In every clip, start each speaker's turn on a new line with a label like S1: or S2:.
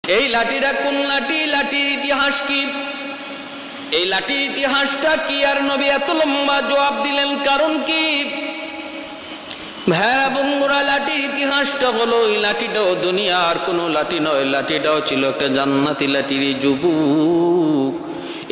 S1: এই লাঠিটা কোন লাঠি, লাঠির ইতিহাস কি, এই লাঠির ইতিহাসটা কি? আর নবী এত লম্বা জবাব দিলেন কারণ কি? ভাইরা বন্ধুরা, লাঠির ইতিহাসটা হলো এই লাঠিটাও দুনিয়ার কোনো লাঠি নয়, লাঠিটাও ছিল একটা জান্নাতি লাঠির যুবক।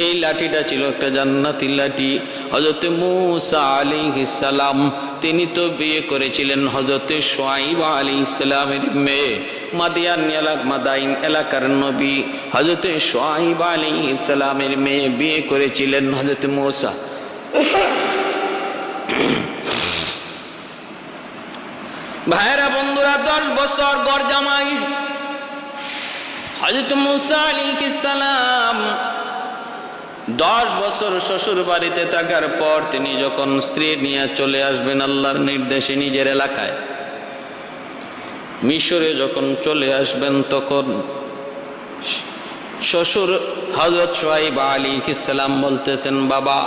S1: এই লাঠিটা ছিল একটা জান্নাতি লাঠি। হযরত মূসা আলাইহিস সালাম তিনি তো বিয়ে করেছিলেন হযরত শুআয়ব আলাইহিস সালামের মেয়ে। মাদাইন এলাকার নবী হযরত শুআয়ব আলাইহিস সালামের মেয়ে বিয়ে করেছিলেন হযরত মূসা। ভাইরা বন্ধুরা, 10 বছর ঘর জামাই হযরত মূসা আলাইহিস সালাম 10 বছর শ্বশুর বাড়িতে থাকার পর তিনি যখন স্ত্রী নিয়ে চলে আসবেন আল্লাহর নির্দেশে নিজের এলাকায়, মিশরে যখন চলে আসবেন, তখন শ্বশুর হযরত শুআয়ব আলাইহিস সালাম বলতেছেন, বাবা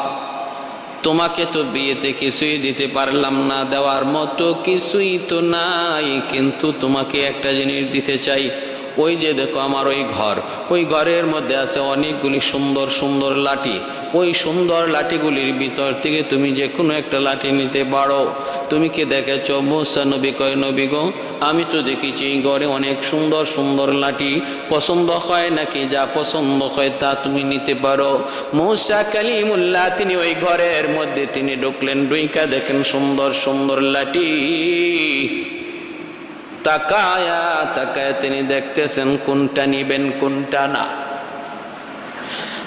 S1: তোমাকে তো বিয়েতে কিছুই দিতে পারলাম না, দেওয়ার মতো কিছুই তো নাই, কিন্তু তোমাকে একটা জিনিস দিতে চাই। ওই যে দেখো আমার ওই ঘর, ওই ঘরের মধ্যে আছে অনেকগুলি সুন্দর সুন্দর লাঠি। ওই সুন্দর লাঠিগুলির ভিতর থেকে তুমি যে কোনো একটা লাঠি নিতে পারো। তুমি কি দেখেছ? মূসা নবী কয়, নবী গো আমি তো দেখেছি এই ঘরে অনেক সুন্দর সুন্দর লাঠি, পছন্দ হয় নাকি যা পছন্দ হয় তা তুমি নিতে পারো। মূসা কালিমুল্লাহ তিনি ওই ঘরের মধ্যে তিনি ঢুকলেন, ঢুইকা দেখেন সুন্দর সুন্দর লাঠি। তাকায়া তাকায়া তিনি দেখতেছেন কোনটা নিবেন কোনটা না।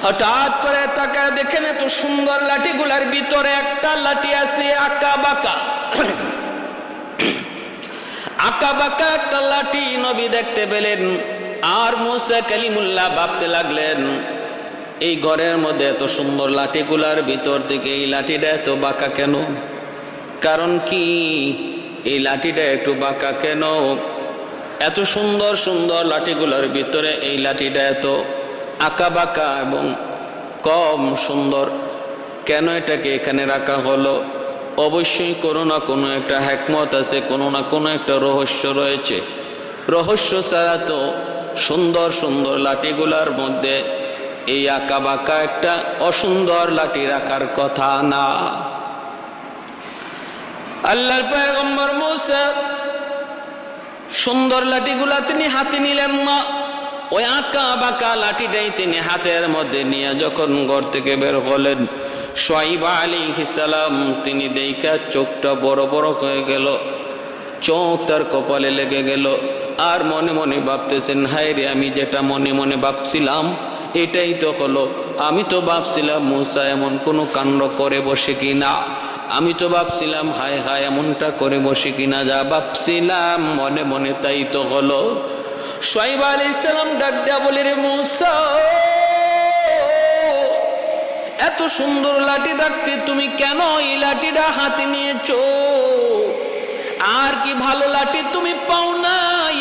S1: হঠাৎ করে তাকায় দেখেন এত সুন্দর লাঠিগুলার ভিতরে একটা লাঠি আছে আঁকা বাঁকা, আঁকা বাঁকা একটা লাঠি নবী দেখতে পেলেন। আর মূসা কালিমুল্লাহ ভাবতে লাগলেন, এই ঘরের মধ্যে এত সুন্দর লাঠিগুলার ভিতর থেকে এই লাঠিটা এত বাঁকা কেন? কারণ কি এই লাঠিটা একটু বাঁকা কেন? এত সুন্দর সুন্দর লাঠিগুলোর ভিতরে এই লাঠিটা এত আঁকা বাঁকা এবং কম সুন্দর কেন? এটাকে এখানে রাখা হলো। অবশ্যই কোনো না কোনো একটা হিকমত আছে, কোনো না কোনো একটা রহস্য রয়েছে। রহস্য ছাড়া তো সুন্দর সুন্দর লাঠিগুলার মধ্যে এই আঁকা বাঁকা একটা অসুন্দর লাঠি রাখার কথা না। আল্লাহর পয়গম্বর মূসা সুন্দর লাঠিগুলা তিনি হাতে নিলেন না, ওই আঁকা বাঁকা লাঠিটাই তিনি হাতের মধ্যে নিয়ে যখন ঘর থেকে বের হলেন, শুআয়ব আলাইহিস সালাম তিনি দেখা চোখটা বড় বড় হয়ে গেল, চোখ তার কপালে লেগে গেল। আর মনে মনে ভাবতেছেন, হায় রে আমি যেটা মনে মনে ভাবছিলাম এটাই তো হলো। আমি তো ভাবছিলাম মূসা এমন কোনো কাণ্ড করে বসে কিনা, আমি তো ভাবছিলাম হায় হায় এমনটা করে বসে কিনা, যা ভাবছিলাম মনে মনে তাই তো হলো। শুআয়ব আলাইহিস সালাম ডাক দেয়া বলে, রে মূসা এত সুন্দর লাঠি থাকতে তুমি কেন এই লাঠিটা হাতে নিয়েছো? আর কি ভালো লাঠি তুমি পাও নাই?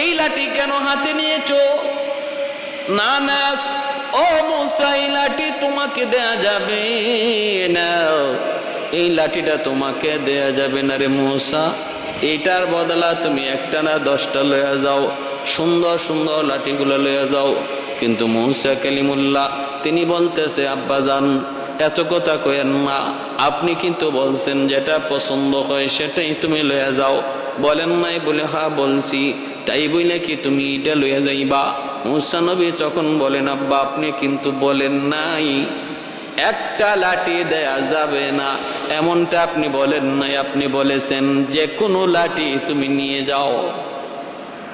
S1: এই লাঠি কেন হাতে নিয়েছো? না না ও মূসা, এই লাঠি তোমাকে দেয়া যাবে না, এই লাঠিটা তোমাকে দেয়া যাবে না রে মূসা। এইটার বদলা তুমি একটা না 10টা লইয়া যাও, সুন্দর সুন্দর লাঠিগুলো লইয়া যাও। কিন্তু মূসা কালিমুল্লাহ তিনি বলতেছে, আব্বাজান এত কথা কইেন না, আপনি কিন্তু বলছেন যেটা পছন্দ হয় সেটাই তুমি লইয়া যাও। বলেন নাই? বলে হ্যাঁ বলছি। তাই বইলে কি তুমি এটা লইয়া যাইবা? মূসা নবী তখন বলেন, আব্বা আপনি কিন্তু বলেন নাই একটা লাঠি দেয়া যাবে না, এমনটা আপনি বলেন নাই, আপনি বলেছেন যে কোনো লাঠি তুমি নিয়ে যাও।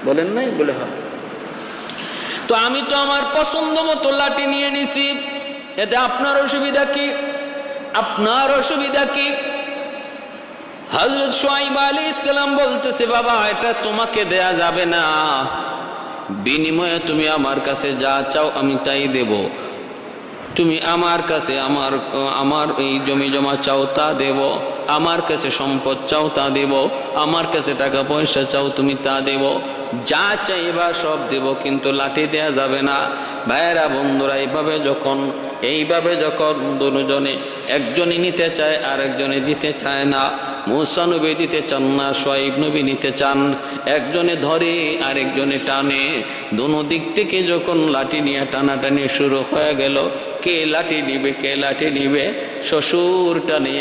S1: বলেন নাই? বলে হ্যাঁ। তো আমি তো আমার পছন্দ মতো লাঠি নিয়ে নিছি, এতে আপনার অসুবিধা কি? আপনার অসুবিধা কি? হযরত শুআয়ব আলাইহিস সালাম বলতেছে, বাবা এটা তোমাকে দেয়া যাবে না, বিনিময়ে তুমি আমার কাছে যা চাও আমি তাই দেব। তুমি আমার কাছে আমার এই জমি জমা চাও তা দেব, আমার কাছে সম্পদ চাও তা দেব, আমার কাছে টাকা পয়সা চাও তুমি তা দেব, যা চাইবা সব দেব, কিন্তু লাঠি দেয়া যাবে না। ভাইয়েরা বন্ধুরা, এইভাবে যখন দুজনে একজনই নিতে চায় আর একজনে দিতে চায় না, মুসা নবী দিতে চান না, শুআয়ব নবী নিতে চান। একজনে ধরে আরেকজনে টানে, দোনো দিক থেকে যখন লাঠি নিয়ে টানাটানি শুরু হয়ে গেল, কে লাঠি নিবে কে লাঠি নিবে, শ্বশুর টানে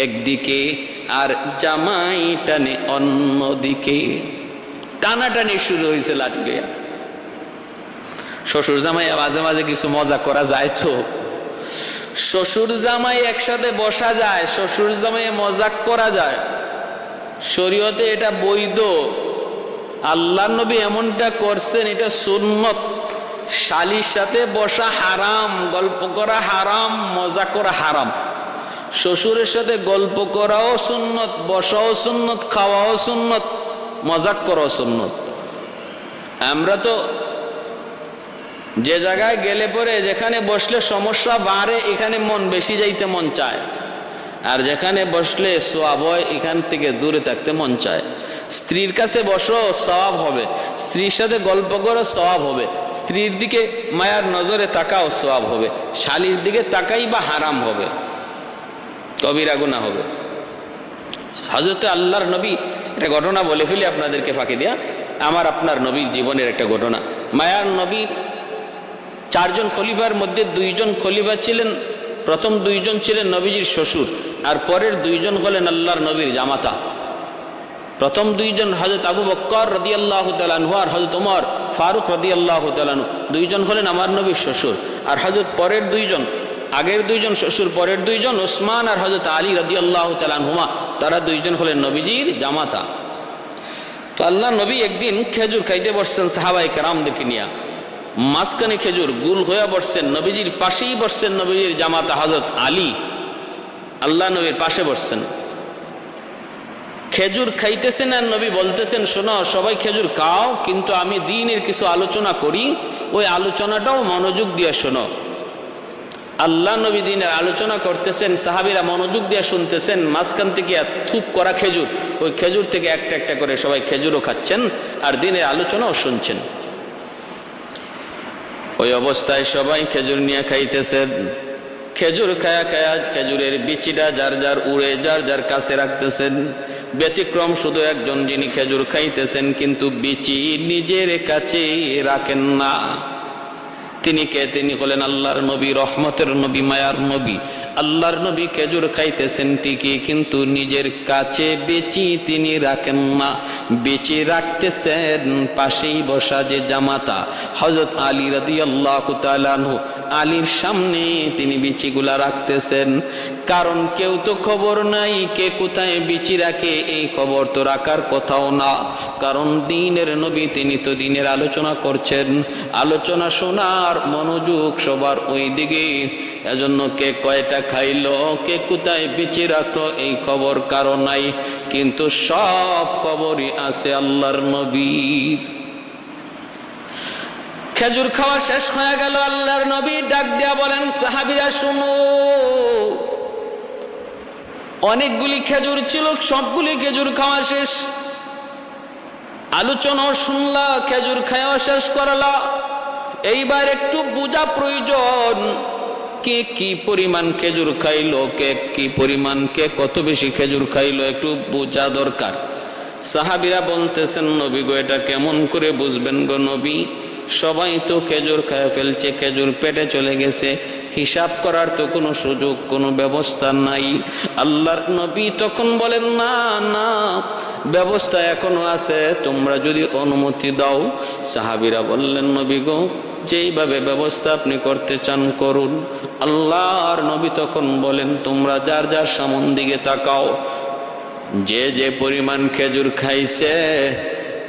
S1: একদিকে আর জামাই টানে অন্যদিকে, টানাটানি শুরু হয়েছে লাঠি নিয়ে। শ্বশুর জামাই মাঝে মাঝে কিছু মজা করা যায় তো, শ্বশুর জামাই একসাথে বসা যায়, শ্বশুর জামাই মজাক করা যায়, শরীয়তে এটা বৈধ। আল্লাহর নবী এমনটা করছেন, এটা সুন্নত। শালির সাথে বসা হারাম, গল্প করা হারাম, মজা করা হারাম। শ্বশুরের সাথে গল্প করাও সুন্নত, বসাও সুন্নত, খাওয়াও সুন্নত, মজাক করাও সুন্নত। আমরা তো যে জায়গায় গেলে পরে যেখানে বসলে সমস্যা বাড়ে এখানে মন বেশি যাইতে মন চায়, আর যেখানে বসলে সওয়াব হয় এখান থেকে দূরে থাকতে মন চায়। স্ত্রীর কাছে বসো সওয়াব হবে, স্ত্রীর সাথে গল্প করো সওয়াব হবে, স্ত্রীর দিকে মায়ার নজরে তাকাও সওয়াব হবে, শালীর দিকে তাকাই বা হারাম হবে, কবিরা গুনাহ হবে। হযরত আল্লাহর নবী একটা ঘটনা বলে ফেলি আপনাদেরকে ফাঁকি দিয়া, আমার আপনার নবীর জীবনের একটা ঘটনা। মায়ার নবীর 4 জন খলিফার মধ্যে 2 জন খলিফা ছিলেন, প্রথম 2 জন ছিলেন নবীজির শ্বশুর, আর পরের 2 জন হলেন আল্লাহর নবীর জামাতা। প্রথম 2 জন হযরত আবু বকর রাদিয়াল্লাহু তাআলা আনহু আর হযরত ওমর ফারুক রাদিয়াল্লাহু তাআলা আনহু, 2 জন হলেন আমার নবীর শ্বশুর। আর হযরত পরের 2 জন, আগের 2 জন শ্বশুর, পরের 2 জন ওসমান আর হযরত আলী রাদিয়াল্লাহু তাআলা আনহুমা, তারা 2 জন হলেন নবীজির জামাতা। তো আল্লাহ নবী একদিন খেজুর খাইতে বসছেন সাহাবায়ে কেরামদেরকে নিয়ে, মাঝখানে খেজুর গুল হয়ে বসছেন, নবীজির পাশেই বসছেন নবীজির জামাতা হযরত আলী, আল্লাহ নবীর পাশে বসছেন। খেজুর খাইতেছেন আর নবী বলতেছেন, শোনো সবাই খেজুর খাও, কিন্তু আমি দ্বীনের কিছু আলোচনা করি, ওই আলোচনাটাও মনোযোগ দিয়ে শোনো। আল্লাহ নবী দ্বীনের আলোচনা করতেছেন, সাহাবীরা মনোযোগ দিয়ে শুনতেছেন, মাঝখান থেকে থুপ করা খেজুর, ওই খেজুর থেকে একটা একটা করে সবাই খেজুরও খাচ্ছেন আর দ্বীনের আলোচনাও শুনছেন। ওই অবস্থায় সবাই খেজুর নিয়ে খাইতেছেন। খেজুর খায়া খায়া খেজুরের বিচিটা যার যার উড়ে যার যার কাছে রাখতেছেন। ব্যতিক্রম শুধু একজন, যিনি খেজুর খাইতেছেন কিন্তু বিচি নিজের কাছে রাখেন না। তিনি কে? তিনি হলেন আল্লাহর নবী, রহমতের নবী, মায়ার নবী। আল্লাহর নবী খেজুর খাইতেছেন ঠিকই, কিন্তু নিজের কাছে বিচি তিনি রাখেন না। বিচি রাখতেছেন পাশেই বসা যে জামাতা হযরত আলী রাদিয়াল্লাহু তাআলা আনহু, আলীর সামনে তিনি বিচিগুলা রাখতেছেন। কারণ কেউ তো খবর নাই কে কোথায় বিচি রাখে, এই খবর তো রাখার কথাও না। কারণ দ্বীনের নবী, তিনি তো দ্বীনের আলোচনা করছেন, আলোচনা শোনার মনোযোগ সবার ওই দিকে। এজন্য কে কয়টা খাইলো, কে কোথায় বিচি রাখলো, এই খবর কারো নাই, কিন্তু সব খবরই আছে আল্লাহর নবীর। খেজুর খাওয়া শেষ হয়ে গেল, আল্লাহর নবী ডাক দিয়া বলেন, সাহাবীরা শুনো। অনেকগুলি খেজুর ছিল, সবগুলি খেজুর খাওয়া শেষ, আলোচনাও শুনলা, খেজুর খাওয়া শেষ করলা। এইবার একটু বোঝা প্রয়োজন, কে কি পরিমাণ খেজুর খাইলো, কে কি পরিমাণ, কে কত বেশি খেজুর খাইলো, একটু বোঝা দরকার। সাহাবীরা বলতেছেন, নবী গো এটা কেমন করে বুঝবেন গো নবী? সবাই তো খেজুর খায় ফেলছে, খেজুর পেটে চলে গেছে, হিসাব করার তো কোনো সুযোগ, কোনো ব্যবস্থা নাই। আল্লাহর নবী তখন বলেন, না না, ব্যবস্থা এখনো আছে, তোমরা যদি অনুমতি দাও। সাহাবীরা বললেন, নবী গো যেইভাবে ব্যবস্থা আপনি করতে চান করুন। আল্লাহর নবী তখন বলেন, তোমরা যার যার সামন দিকে তাকাও, যে যে পরিমাণ খেজুর খাইছে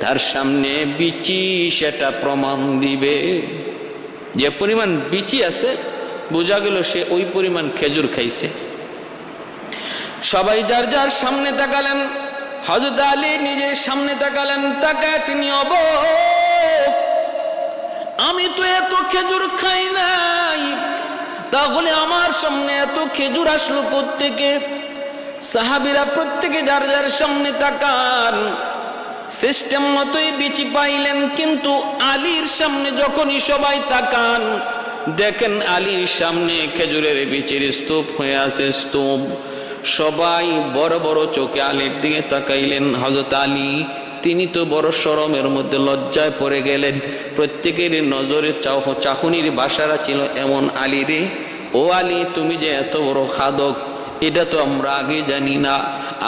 S1: তার সামনে বিচি সেটা প্রমাণ দিবে। যে পরিমাণ বিচি আছে বোঝা গেল সে ওই পরিমাণ খেজুর খাইছে। সবাই যার যার সামনে তাকালেন, হযরত আলী নিজের সামনে তাকালেন, তাকায় তিনি অবাক, আমি তো এত খেজুর খাই নাই, তাহলে আমার সামনে এত খেজুর আসলো কোত্থেকে? সাহাবীরা প্রত্যেকে যার যার সামনে তাকান, সিস্টেম মতোই বিচি পাইলেন, কিন্তু আলীর সামনে যখনই সবাই তাকান, দেখেন আলীর সামনে খেজুরের বিচির স্তূপ হয়ে আছে, স্তূপ। সবাই বড় বড় চোখে আলীর দিকে তাকাইলেন। হযরত আলী তিনি তো বড় শরমের মধ্যে লজ্জায় পড়ে গেলেন। প্রত্যেকের নজরে চাহনির বাসারা ছিল এমন, আলী রে, ও আলী, তুমি যে এত বড় খাদক এটা তো আমরা আগে জানি না।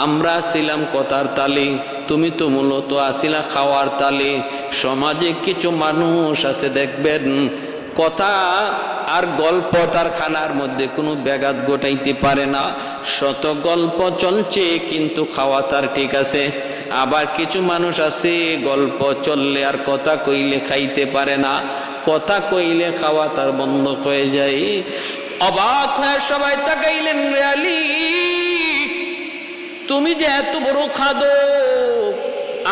S1: আমরা ছিলাম কথার তালে, তুমি তো মূলত আসিলা খাওয়ার তালে। সমাজে কিছু মানুষ আছে দেখবেন কথা আর গল্প তার খানার মধ্যে কোনো ব্যাঘাত ঘটাইতে পারে না। শত গল্প চলছে কিন্তু খাওয়া তার ঠিক আছে। আবার কিছু মানুষ আছে গল্প চললে আর কথা কইলে খাইতে পারে না, কথা কইলে খাওয়া তার বন্ধ হয়ে যায়। অবাক হয়ে সবাই তাকাইলেন, রে আলী, তুমি যে এত বড় খাদক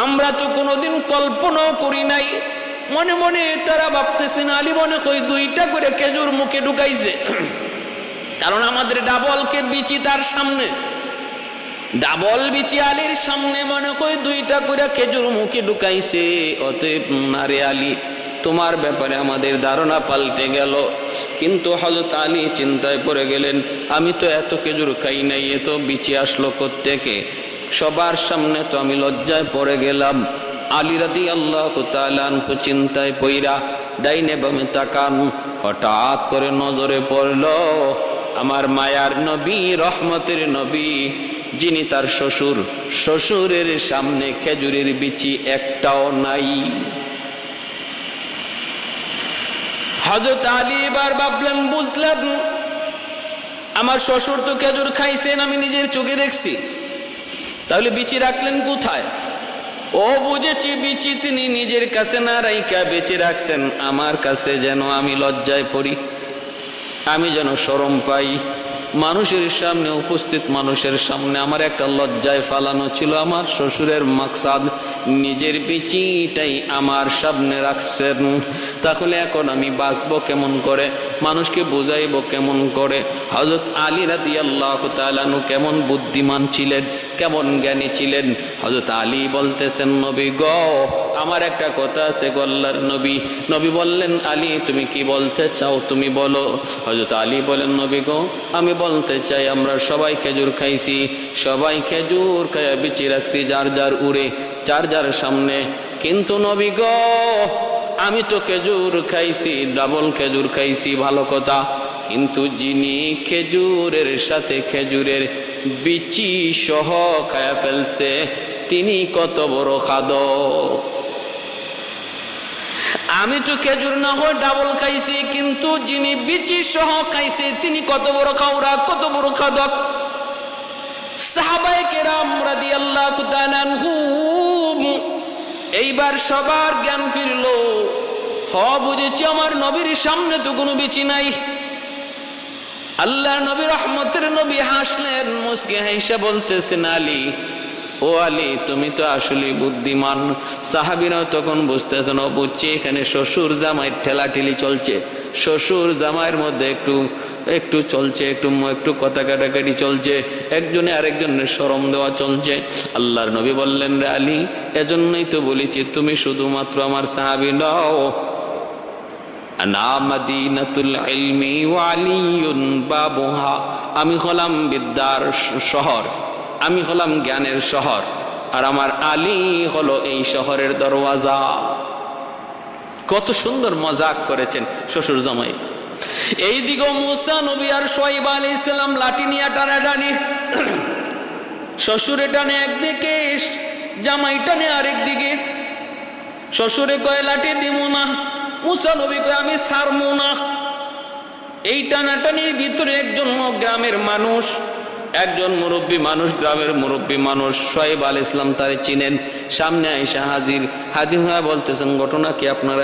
S1: আমরা তো কোনোদিন কল্পনাও করি নাই। মনে মনে তারা ভাবতেছেন আলী মনে হয় 2টা করে খেজুর মুখে ঢুকাইছে, কারণ আমাদের ডাবলকে বিচি তার সামনে, ডাবল বিচি আলীর সামনে মনে হয় 2টা করে খেজুর মুখে ঢুকাইছে। অতএব নারে আলী, তোমার ব্যাপারে আমাদের ধারণা পাল্টে গেল। কিন্তু হযরত আলী চিন্তায় পড়ে গেলেন, আমি তো এত খেজুর খাই নাই, এত বিচি আসলো কোত্থেকে? সবার সামনে তো আমি লজ্জায় পড়ে গেলাম। আলী রাদিয়াল্লাহু তাআলা আনহু চিন্তায় পইরা ডাইনে বামে তাকান। হঠাৎ করে নজরে পড়ল আমার মায়ার নবী, রহমতের নবী, যিনি তার শ্বশুরের সামনে খেজুরের বিচি একটাও নাই। হযরত আলী এবার ভাবলেন, বুঝলেন আমার শ্বশুর তো খেজুর খাইছেন, আমি নিজের চোখে দেখছি, তাহলে বিচি রাখলেন কোথায়? ও বুঝেছি, বিচি তিনি নিজের কাছে না রাইখা বেঁচে রাখছেন আমার কাছে, যেন আমি লজ্জায় পড়ি, আমি যেন শরম পাই। মানুষের সামনে, উপস্থিত মানুষের সামনে আমার একটা লজ্জায় ফালানো ছিল। আমার শ্বশুরের মাকসাদ নিজের বিচিটাই আমার সামনে রাখছেন, তাহলে এখন আমি বাঁচবো কেমন করে, মানুষকে বুঝাইব কেমন করে? হযরত আলী রাদিয়াল্লাহু তাআলা আনহু কেমন বুদ্ধিমান ছিলেন, কেমন জ্ঞানী ছিলেন। হযরত আলী বলতেছেন, নবী গো, আমার একটা কথা আছে গো আল্লাহর নবী। নবী বললেন, আলী তুমি কি বলতে চাও, তুমি বলো। হযরত আলী বলেন, নবী গো, আমি বলতে চাই আমরা সবাই খেজুর খাইছি, সবাই খেজুর খাইয়া বিচি রাখছি যার যার উড়ে, যার যার সামনে। কিন্তু নবী গো, আমি তো খেজুর খাইছি, ডাবল খেজুর খাইছি, ভালো কথা, কিন্তু যিনি খেজুরের সাথে খেজুরের বিচি সহ খায়া ফেলছে তিনি কত বড় খাদক। আমি তো খেজুর না হয় ডাবল খাইছি, কিন্তু যিনি বিচি সহ খাইছে তিনি কত বড় খাওরা, কত বড় খাদক। সাহাবায়ে কেরাম রাদিয়াল্লাহু তাআলা আনহুম এইবার সবার জ্ঞান ফিরল। বুঝেছি, আমার নবীর সামনে তো কোনো বিচি নাই। আল্লাহ নবী, রহমতের নবী হাসলেন, মুস্কি হাসা বলতেছেন, আলী, ও আলী, তুমি তো আসলে বুদ্ধিমান। সাহাবীরাও তখন বুঝতেছেন, ও বুঝছি এখানে শ্বশুর জামাইয়ের ঠেলাঠেলি চলছে, শ্বশুর জামাইয়ের মধ্যে একটু চলছে, একটু কথা কাটাকাটি চলছে, একজনে আরেকজনের শরম দেওয়া চলছে। আল্লাহর নবী বললেন, রে আলী, এজন্যই তো বলেছি তুমি শুধুমাত্র আমার সাহাবী নও, আনা মাদিনাতুল ইলমি ওয়া আলিয়ুন বাবুহা, আমি হলাম বিদ্যার শহর, আমি হলাম জ্ঞানের শহর, আর আমার আলী হলো এই শহরের দরওয়াজা। কত সুন্দর মজাক করেছেন শ্বশুর জামাই। এইদিকে মুসা নবী আর শুআয়ব আলাইহিস সালাম লাঠি নিয়ে টানাটানি, শ্বশুরে টানে একদিকে, জামাই টানে আরেকদিকে। শ্বশুরে কয় লাঠি দিমু না, মুসা নবী কয় আমি ছাড়মু না। এই টানাটানির ভিতরে একজন গ্রামের মানুষ, একজন মুরব্বী মানুষ, গ্রামের মুরব্বী মানুষ, শুআয়ব আলাইহিস সালাম তারে চিনেন, সামনে আইসা হাজির হয়ে বলতেছেন, ঘটনা কি, আপনারা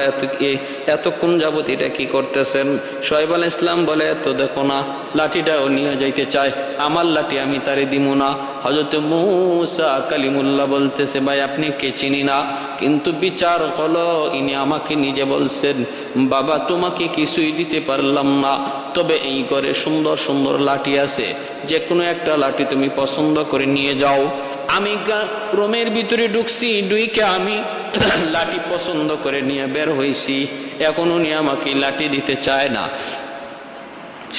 S1: এতক্ষণ যাবত এটা কি করতেছেন? শুআয়ব আলাইহিস সালাম বলে, তো দেখো না, লাঠিটাও নিয়ে যাইতে চায়, আমার লাঠি আমি তারে দিমু না। হযরত মূসা কালিমুল্লাহ বলতেছে, ভাই আপনি কে চিনি না, কিন্তু বিচার হলো ইনি আমাকে নিজে বলছেন, বাবা তোমাকে কিছুই দিতে পারলাম না, তবে এই ঘরে সুন্দর সুন্দর লাঠি আছে, যে কোনো একটা লাঠি তুমি পছন্দ করে নিয়ে যাও। আমি রোমের ভিতরে ঢুকছি, ঢুকে আমি লাঠি পছন্দ করে নিয়ে বের হয়েছি, এখন উনি আমাকে লাঠি দিতে চায় না।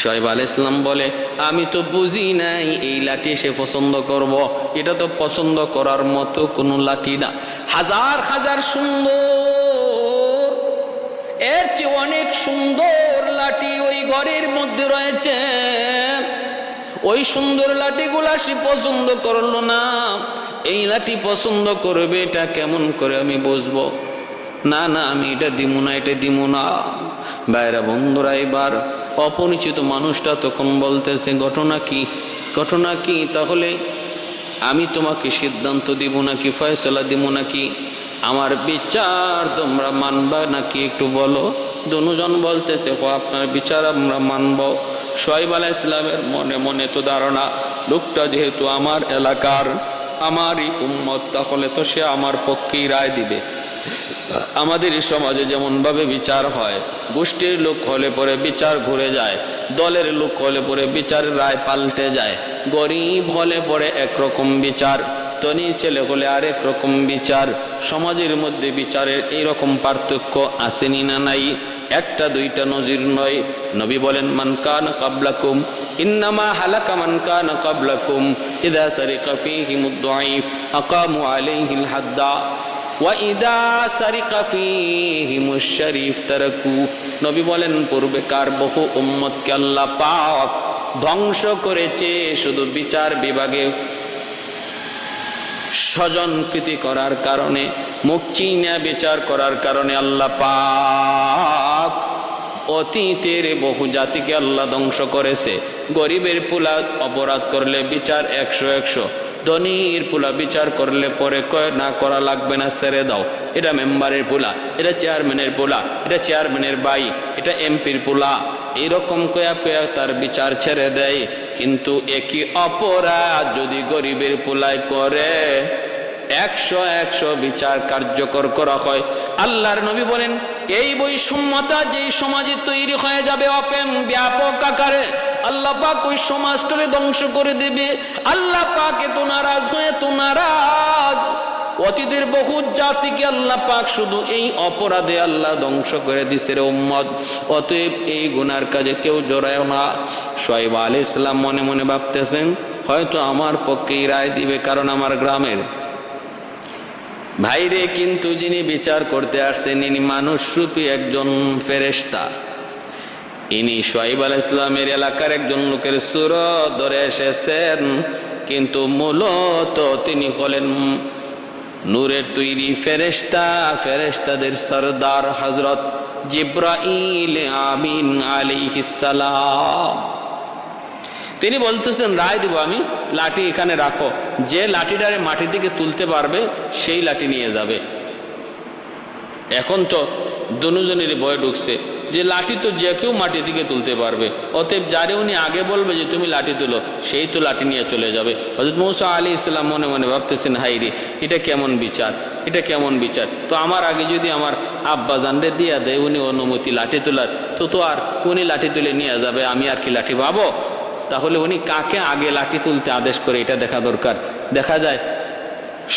S1: শোয়েব আলাইহিস সালাম বলে, আমি তো বুঝি নাই এই লাঠি সে পছন্দ করব, এটা তো পছন্দ করার মতো কোনো লাঠি না। হাজার হাজার সুন্দর, এর চেয়ে অনেক সুন্দর লাঠি ওই ঘরের মধ্যে রয়েছে। ওই সুন্দর লাঠিগুলা সে পছন্দ করলো না। এই লাঠি পছন্দ করবে, এটা কেমন করে আমি বুঝবো? না না, আমি এটা দিব না, এটা দিব না। বাইরা বন্ধুরা, এবার অপরিচিত মানুষটা তখন বলতেছে, ঘটনা কি, ঘটনা কি? তাহলে আমি তোমাকে সিদ্ধান্ত দিব নাকি, ফয়সলা দিব নাকি, আমার বিচার তোমরা মানবা নাকি, একটু বলো। দুজন বলতেছে, আপনার বিচার আমরা মানব। শোয়েব আলাইহিস সালামের মনে মনে তো ধারণা, লোকটা যেহেতু আমার এলাকার, আমারই উম্মত, তাহলে তো সে আমার পক্ষেই রায় দিবে। আমাদের এই সমাজে যেমন ভাবে বিচার হয়, গোষ্ঠীর লোক হলে পরে বিচার ঘুরে যায়, দলের লোক হলে পরে বিচারের রায় পাল্টে যায়, গরিব হলে পরে একরকম বিচার, ধনী ছেলে হলে আরেক রকম বিচার। সমাজের মধ্যে বিচারের এইরকম পার্থক্য আসেনি না নাই? একটা দুইটা নজির নয়। নবী বলেন, মান কানা ক্বাবলাকুম ইন্নামা হালাকা মান কানা ক্বাবলাকুম ইযা সারিকা ফীহিমুদ দাঈফ আকামু আলাইহিল হাদ্দা ওয়া ইযা সারিকা ফীহিমুশ শরীফ তারাকু। নবী বলেন, পূর্বেকার বহু উম্মতকে আল্লাহ পাক ধ্বংস করেছে শুধু বিচার বিভাগে স্বজনপ্রীতি করার কারণে, মুখ চিনা বিচার করার কারণে আল্লাহ পাক অতীতের বহু জাতিকে আল্লাহ ধ্বংস করেছে। গরিবের পোলা অপরাধ করলে বিচার 100-100, ধনীর পোলা বিচার করলে পরে কয় না করা লাগবে না, ছেড়ে দাও, এটা মেম্বারের পোলা, এটা চেয়ারম্যানের পোলা, এটা চেয়ারম্যানের ভাই, এটা এমপির পোলা, এইরকম কয়া কয়া তার বিচার ছেড়ে দেয়। কিন্তু একই অপরাধ যদি গরিবের পোলায় করে 100-100 বিচার কার্যকর করা হয়। আল্লাহর নবী বলেন, এই বৈষম্যতা যেই সমাজে তৈরি হয়ে যাবে অপেন ব্যাপক আকারে, আল্লাহ পাক ওই সমাজটাকে ধ্বংস করে দেবে। আল্লাহ পাক এত নারাজ হয়ে তো নারাজ, অতীতের বহু জাতিকে আল্লাহ পাক শুধু এই অপরাধে আল্লাহ ধ্বংস করে দিছে রে উম্মত। অতএব এই গুনার কাজে কেউ জড়ায় না। শোয়েব আলাইহিস সালাম মনে মনে ভাবতেছেন, হয়তো আমার পক্ষেই রায় দিবে, কারণ আমার গ্রামের ভাইরে, কিন্তু যিনি বিচার করতে আসছেন ইনি মানুষরূপী একজন ফেরেশতা। ইনি শোয়েব আলাইহিস সালামের এলাকার একজন লোকের সুরত ধরে এসেছেন, কিন্তু মূলত তিনি হলেন নূরের তৈরি ফেরেশতা, ফেরেশতাদের সরদার হযরত জিবরাইল আমিন আলাইহিস সালাম। তিনি বলতেছেন, রায় দিব আমি, লাঠি এখানে রাখো, যে লাঠিটারে মাটি থেকে তুলতে পারবে সেই লাঠি নিয়ে যাবে। এখন তো দুজনেরই ভয় ঢুকছে যে লাঠি তো যে কেউ মাটি থেকে তুলতে পারবে, অতএব যারে উনি আগে বলবে যে তুমি লাঠি তুলো, সেই তো লাঠি নিয়ে চলে যাবে। হযরত মূসা আলাইহিস সালাম মনে মনে ভাবতেছেন, হাই রে, এটা কেমন বিচার, এটা কেমন বিচার। তো আমার আগে যদি আমার আব্বা জানরে দিয়া দেয় উনি অনুমতি লাঠি তোলার, তো আর উনি লাঠি তুলে নিয়ে যাবে, আমি আর কি লাঠি পাবো? তাহলে উনি কাকে আগে লাঠি তুলতে আদেশ করে এটা দেখা দরকার। দেখা যায়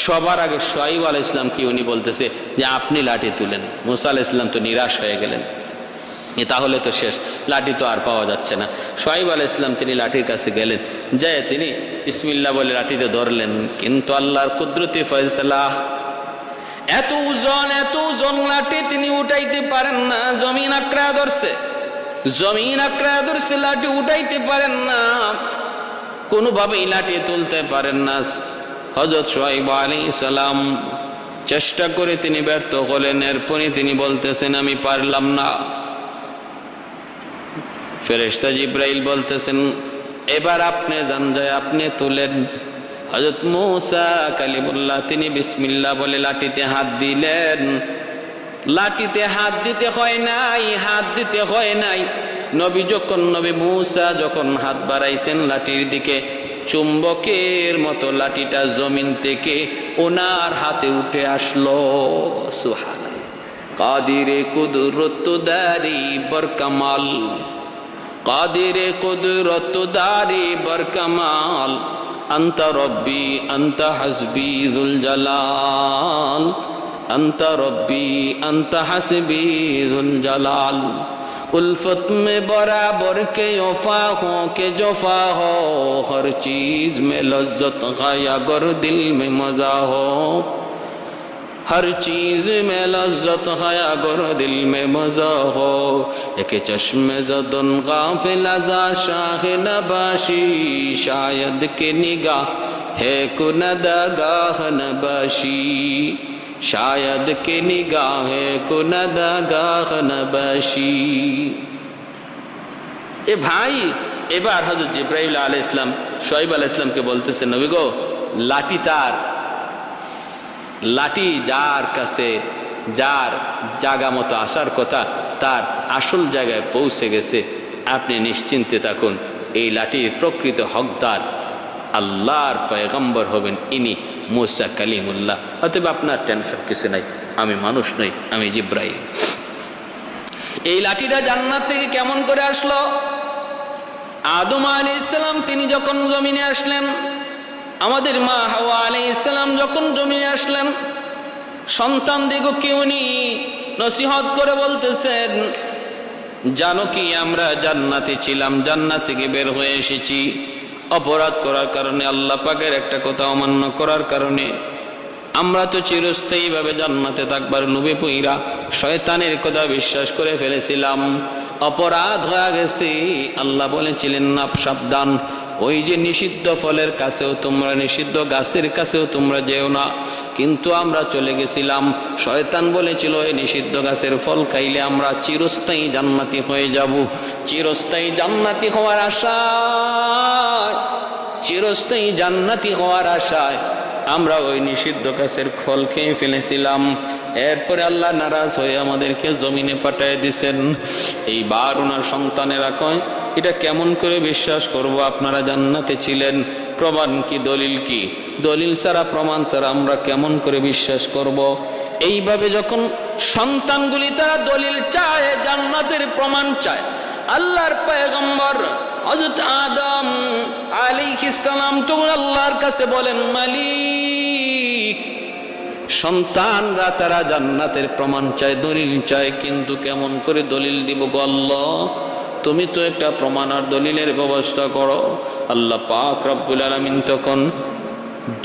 S1: সবার আগে শোয়েব আলাইহিস সালাম কি উনি বলতেছে যে আপনি লাঠি তুলেন। মূসা আলাইহিস সালাম তো নিরাশ হয়ে গেলেন, তাহলে তো শেষ, লাঠি তো আর পাওয়া যাচ্ছে না। শোয়েব আলাইহিস সালাম তিনি লাঠির কাছে গেলেন, যায় তিনি বিসমিল্লাহ বলে লাঠিতে ধরলেন, কিন্তু আল্লাহর কুদরতি ফয়সালা, এত ওজন লাঠি তিনি উঠাইতে পারেন না, জমিন আঁকড়া ধরছে, জমিন আঁকড়া ধরছে, লাঠি উঠাইতে পারেন না, কোনোভাবেই লাঠি তুলতে পারেন না। হযরত শোয়েব আলাইহিস সালাম চেষ্টা করে তিনি ব্যর্থ হলেন। এরপরই তিনি বলতেছেন, আমি পারলাম না। ফেরেশতা জিবরাইল বলতেছেন, এবার আপনি যান, যায় আপনি তুলেন। হযরত মূসা কালিমুল্লাহ তিনি বিসমিল্লাহ বলে লাঠিতে হাত দিলেন। লাঠিতে হাত দিতে হয় নাই, হাত দিতে হয় নাই। নবী মূসা যখন হাত বাড়াইছেন লাঠির দিকে, চুম্বকের মতো লাঠিটা জমিন থেকে ওনার হাতে উঠে আসলো। সুবহানাল্লাহ। কাদিরে কুদরত দারি বরকামাল, কাদিরে কুদরত দারি বরকামাল, আনতা রব্বি আনতা হাসবি যুল জালাল, আনতা রব্বি আনতা হাসবি যুল জালাল। उल्फत में बराबर के वफा हो के जफा हो, हर चीज में लज्जत है अगर दिल में मजा हो, हर चीज में लज्जत है अगर दिल में मजा हो। एक चश्मे ज़दन गाफिल अज़ा शाह नबाशी, शायद के निगाह है कुनदगाह नबाशी, शायद के निगाह है कुनदगाह नबाशी। ए भाई এবার হযরত জিবরাইল আলাইহিস সালাম শুআয়ব আলাইহিস সালামকে বলতেছে, নবী গো, লাঠি যার কাছে যার জায়গা মতো আসার কথা তার আসল জায়গায় পৌঁছে গেছে, আপনি নিশ্চিন্তে থাকুন। এই লাঠির প্রকৃত হকদার আল্লাহর পয়গম্বর হবেন ইনি মুসা কালিমুল্লাহ। অতএব আপনার টেনশন কিছু নাই, আমি মানুষ নই, আমি জিবরাইল। এই লাঠিটা জান্নাত থেকে কেমন করে আসলো? আদম আলাইহিস সালাম তিনি যখন জমিনে আসলেন, আমাদের মা হাওয়া আলাইহিস সালাম যখন জমিনে আসলেন, সন্তান দিগকে উনি নসিহত করে বলতেছেন, জানো কি আমরা জান্নাতে ছিলাম, জান্নাত থেকে বের হয়ে এসেছি অপরাধ করার কারণে, আল্লাহ পাকের একটা কথা অমান্য করার কারণে। আমরা তো চিরস্থায়ীভাবে জান্নাতে থাকবার লোভে পইরা শয়তানের কথা বিশ্বাস করে ফেলেছিলাম, অপরাধ হয়ে গেছে। আল্লাহ বলেছিলেন, না সাবধান, ওই যে নিষিদ্ধ ফলের কাছেও তোমরা, নিষিদ্ধ গাছের কাছেও তোমরা যেও না। কিন্তু আমরা চলে গেছিলাম, শয়তান বলেছিল এই নিষিদ্ধ গাছের ফল খাইলে আমরা চিরস্থায়ী জান্নাতি হয়ে যাব। চিরস্থায়ী জান্নাতি হওয়ার আশায়, চিরস্থায়ী জান্নাতি হওয়ার আশায় আমরা ওই নিষিদ্ধ গাছের ফল খেয়ে ফেলেছিলাম। এরপরে আল্লাহ নারাজ হয়ে আমাদেরকে জমিনে পাঠিয়ে দিয়েছেন। এইবার ওনার সন্তানেরা কয়, এটা কেমন করে বিশ্বাস করব? আপনারা জান্নাতে ছিলেন, প্রমাণ কি, দলিল কি? দলিল ছাড়া, প্রমাণ ছাড়া আমরা কেমন করে বিশ্বাস করব? এইভাবে যখন সন্তানগুলি তারা দলিল চায়, জান্নাতের প্রমাণ চায়, আল্লাহর পয়গম্বর হযরত আদম আলাইহিস সালাম তখন আল্লাহর কাছে বলেন, মালিক, সন্তানরা তারা জান্নাতের প্রমাণ চায়, দলিল চায়, কিন্তু কেমন করে দলিল দিব গো আল্লাহ? তুমি তো একটা প্রমাণ আর দলিলের ব্যবস্থা করো। আল্লাহ পাক রব্বুল আলামিন তখন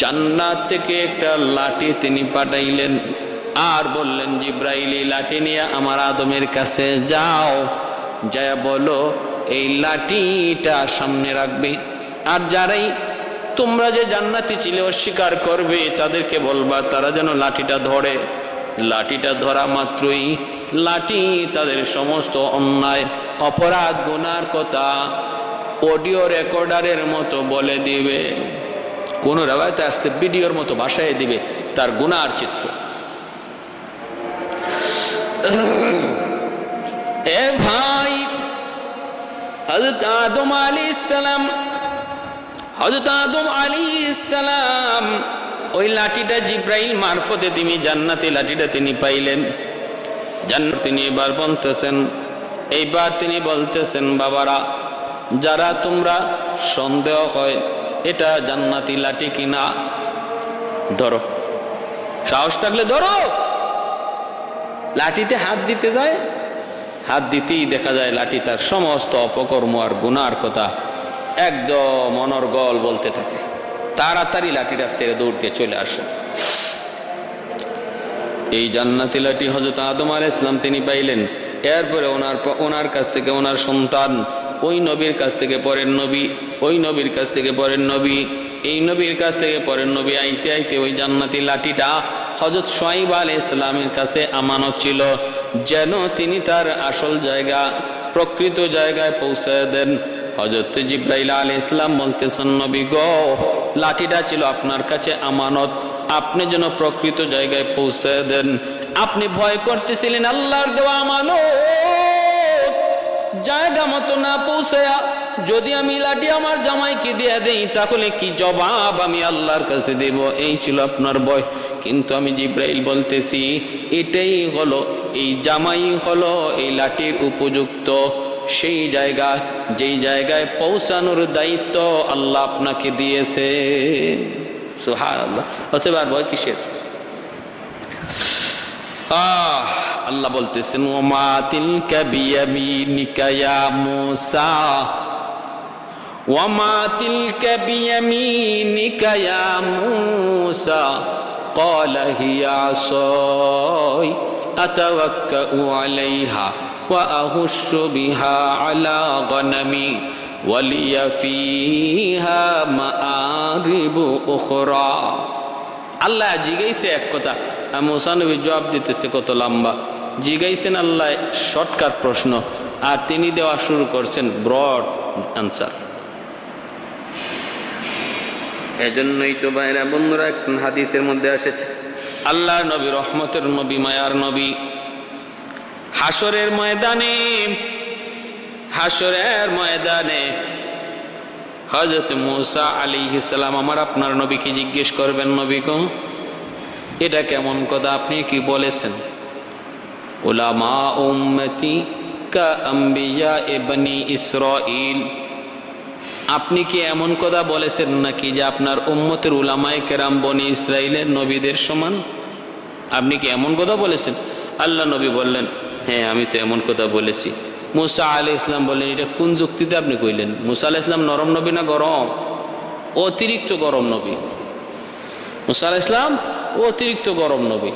S1: জান্নাত থেকে একটা লাঠি তিনি পাঠাইলেন আর বললেন, জিবরাইল এই লাঠি নিয়ে আমার আদমের কাছে যাও, যায় বলো এই লাঠিটা সামনে রাখবে, আর যারাই তোমরা যে জান্নাতি ছিলে অস্বীকার করবে তাদেরকে বলবা তারা যেন লাঠিটা ধরে। লাঠিটা ধরা মাত্রই লাঠি তাদের সমস্ত অন্যায় অপরাধ গুনার কথা অডিও রেকর্ডারের মতো বলে দিবে। কোন রাওয়ায়াতে আসছে ভিডিওর মতো ভাষায় দিবে তার গুনার চিত্র। এ ভাই, হযরত আদম আলাইহিস সালাম, হযরত আদম আলাইহিস সালাম ওই লাঠিটা জিবরাইল মারফতে তিনি জান্নাতি লাঠিটা তিনি পাইলেন। জান্নাত তিনি এবার বলতেছেন, এইবার তিনি বলতেছেন, বাবারা যারা তোমরা সন্দেহ হয় এটা জান্নাতি লাঠি কিনা, ধরো, সাহস থাকলে ধরো। লাঠিতে হাত দিতে যায়, হাত দিতেই দেখা যায় লাঠি তার সমস্ত অপকর্ম আর গুনার কথা একদম অনর্গল বলতে থাকে। তাড়াতাড়ি লাঠিটা ছেড়ে দৌড় দিয়ে চলে আসে। এই জান্নাতি লাঠি হযরত আদম আলাইহিস সালাম তিনি পাইলেন। এরপরে ওনার কাছ থেকে ওনার সন্তান, ওই নবীর কাছ থেকে পরের নবী, ওই নবীর কাছ থেকে পরের নবী, এই নবীর কাছ থেকে পরের নবী, আইতে আইতে ওই জান্নাতি লাঠিটা হযরত শুআয়ব আলাইহিস সালামের কাছে আমানত ছিল, যেন তিনি তার আসল জায়গা, প্রকৃত জায়গায় পৌঁছে দেন। হযরত জিবরাইল আলাইহিস সালাম বলতেছেন, নবী গো, লাঠিটা ছিল আপনার কাছে আমানত, আপনি যেন প্রকৃত জায়গায় পৌঁছে দেন। আপনি ভয় করতেছিলেন আল্লাহর দেওয়া আমানত জায়গা মতো না পৌঁছায়া যদি আমি লাঠি আমার জামাইকে দিয়ে দেই তাহলে কি জবাব আমি আল্লাহর কাছে দেব, এই ছিল আপনার ভয়। কিন্তু আমি জিবরাইল বলতেছি, এটাই হলো, এই জামাই হলো এই লাঠির উপযুক্ত সেই জায়গা, যেই জায়গায় পৌঁছানোর দায়িত্ব আল্লাহ আপনাকে দিয়েছে। সুবহানাল্লাহ। অতএব আর ভয় কিসের? আল্লাহ বলতেছেন ওমা তিলকা বিয়ামিনিকা ইয়া মূসা ওমা তিলকা বিয়ামিনিকা ইয়া মূসা ক্বালা হিয়া আসাই আতাওয়াক্কাউ আলাইহা ওয়া আহুশু বিহা আলা গনামি ওয়ালিয়া ফিহা মাআরিবু উখরা। আল্লাহ জিগাইছে এক কথা, মূসা নবী জবাব দিতেছে কত লম্বা। জিগাইছেন আল্লাহ শর্টকাট প্রশ্ন, আর তিনি দেওয়া শুরু করছেন ব্রড আনসার। এজন্যই তো ভাইরা বন্ধুরা একটু হাদিসের মধ্যে এসেছে আল্লাহর নবী, রহমতের নবী, মায়ার নবী হাসরের ময়দানে হযরত মূসা আলাইহিস সালাম আমার আপনার নবীকে জিজ্ঞেস করবেন, নবী গো এটা কেমন কথা আপনি কি বলেছেন? উলামা উম্মতি কা আম্বিয়া বনি ইসরাঈল, আপনি কি এমন কথা বলেছেন নাকি যে আপনার উম্মতের উলামায়ে কেরাম বনি ইসরাইলের নবীদের সমান? আপনি কি এমন কথা বলেছেন? আল্লাহ নবী বললেন হ্যাঁ আমি তো এমন কথা বলেছি। মূসা আলাইহিস সালাম বললেন এটা কোন যুক্তিতে আপনি কইলেন? মূসা আলাইহিস সালাম নরম নবী না গরম? অতিরিক্ত গরম নবী। মূসা আলাইহিস সালাম অতিরিক্ত গরম নবী।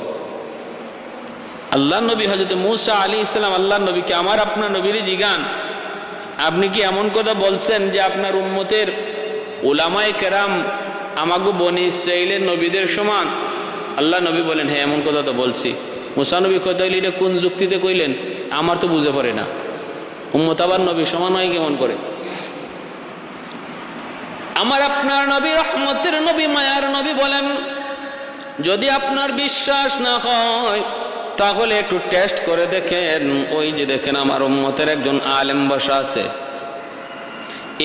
S1: আল্লাহ নবী হযরত মূসা আলাইহিস সালাম আল্লাহ নবীকে আমার আপনার নবীর জিগান আপনি কি এমন কথা বলছেন যে আপনার উম্মতের উলামায়ে কেরাম আমাগো বনি ইসরাইলের নবীদের সমান? আল্লাহ নবী বলেন হ্যাঁ এমন কথা তো বলছি। মূসা নবী কথা হইলে এটা কোন যুক্তিতে কইলেন? আমার তো বুঝে পড়ে না, উম্মত আবার নবী সমান হয় কেমন করে? আমার আপনার নবী, রহমতের নবী, মায়ার নবী বলেন যদি আপনার বিশ্বাস না হয় তাহলে একটু টেস্ট করে দেখেন। ওই যে দেখেন আমার উম্মতের একজন আলেম বসা আছে,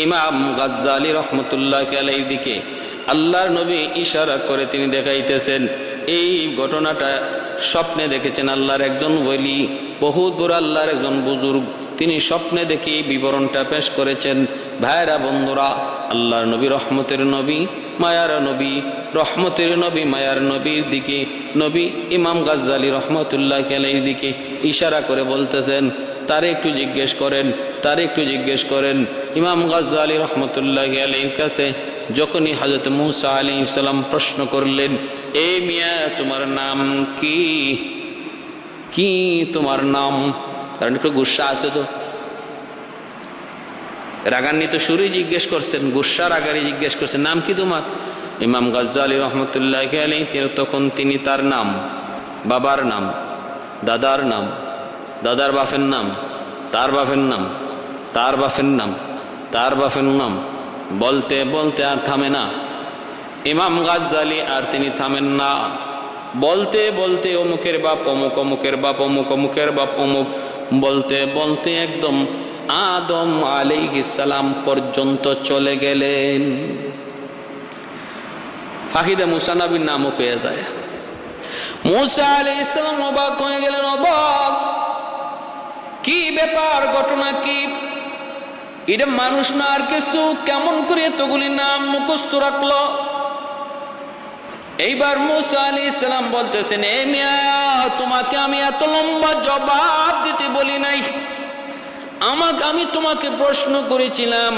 S1: ইমাম গাজ্জালি রহমতুল্লাহি আলাইহির দিকে আল্লাহর নবী ইশারা করে তিনি দেখাইতেছেন। এই ঘটনাটা স্বপ্নে দেখেছেন আল্লাহর একজন ওলি, বহুত বড় আল্লাহর একজন বুজুর্গ, তিনি স্বপ্নে দেখে বিবরণটা পেশ করেছেন। ভাইরা বন্ধুরা, আল্লাহর নবী, রহমতের নবী, মায়ার নবী, রহমতের নবী, মায়ার নবীর দিকে নবী ইমাম গাজ্জালি রহমতুল্লাহি আলাইহির দিকে ইশারা করে বলতেছেন তারে একটু জিজ্ঞেস করেন, তারে একটু জিজ্ঞেস করেন। ইমাম গাজ্জালি রহমতুল্লাহি আলাইহির কাছে যখনই হযরত মূসা আলাইহিস সালাম প্রশ্ন করলেন এ মিয়া তোমার নাম কি? কি তোমার নাম? কারণ একটু গুসা আছে তো, রাগান্বিত সুরেই জিজ্ঞেস করছেন, গুসা রাগারি জিজ্ঞেস করছেন নাম কি তোমার? ইমাম গাজ্জালি রহমতুল্লাহি আলাইহি তখন তিনি তার নাম, বাবার নাম, দাদার নাম, দাদার বাপের নাম, তার বাপের নাম, তার বাপের নাম, তার বাপের নাম বলতে বলতে আর থামে না ইমাম গাজ্জালি, আর তিনি থামেন না বলতে বলতে অমুকের বাপ অমুক, অমুকের বাপ অমুক, অমুকের বাপ অমুক বলতে বলতে একদম আদম আলাইহিস সালাম পর্যন্ত চলে গেলেন। ফাহিদে মূসা নবীর নামও পেয়ে যায়। মূসা আলাইহিস সালাম অবাক হয়ে গেলেন, অবাক, কি ব্যাপার, ঘটনা কি? এটা মানুষ না আর কিছু, কেমন করে এতগুলি নাম মুখস্থ রাখলো? এইবার মূসা আলাইহিস সালাম বলতেছেন এ মিয়া তোমাকে আমি এত লম্বা জবাব দিতে বলি নাই, আমি তোমাকে প্রশ্ন করেছিলাম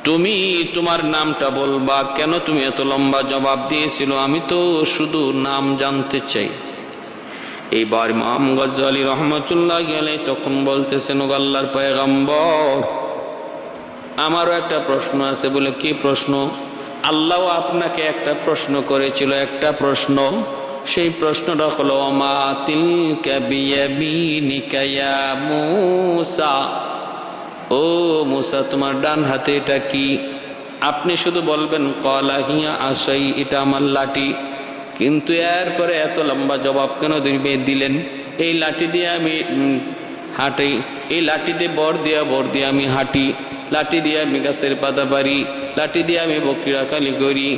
S1: তুমি তোমার নামটা বলবা, কেন তুমি এত লম্বা জবাব দিয়েছিল? আমি তো শুধু নাম জানতে চাই। এইবার ইমাম গাজ্জালি রহমতুল্লাহি আলাইহি তখন বলতেছেন ও আল্লাহর পয়গম্বর আমারও একটা প্রশ্ন আছে। বলে কি প্রশ্ন? আল্লাহ আপনাকে একটা প্রশ্ন করেছিল, একটা প্রশ্ন, সেই প্রশ্নটা হলো মা তিলকা বিয়ামিনিকা ইয়া মূসা, ও মূসা তোমার ডান হাতে এটা কি? আপনি শুধু বলবেন ক্বালা হিয়া আসাই, এটা আমার লাঠি। কিন্তু এরপরে এত লম্বা জবাব কেন দিলেন? এই লাঠি দিয়ে আমি হাঁটি, এই লাঠি দিয়ে বর দিয়ে আমি হাঁটি, লাঠি দিয়ে আমি গাছের পাতা পারি, লাঠি দিয়ে আমি বকরিরা খালি করি।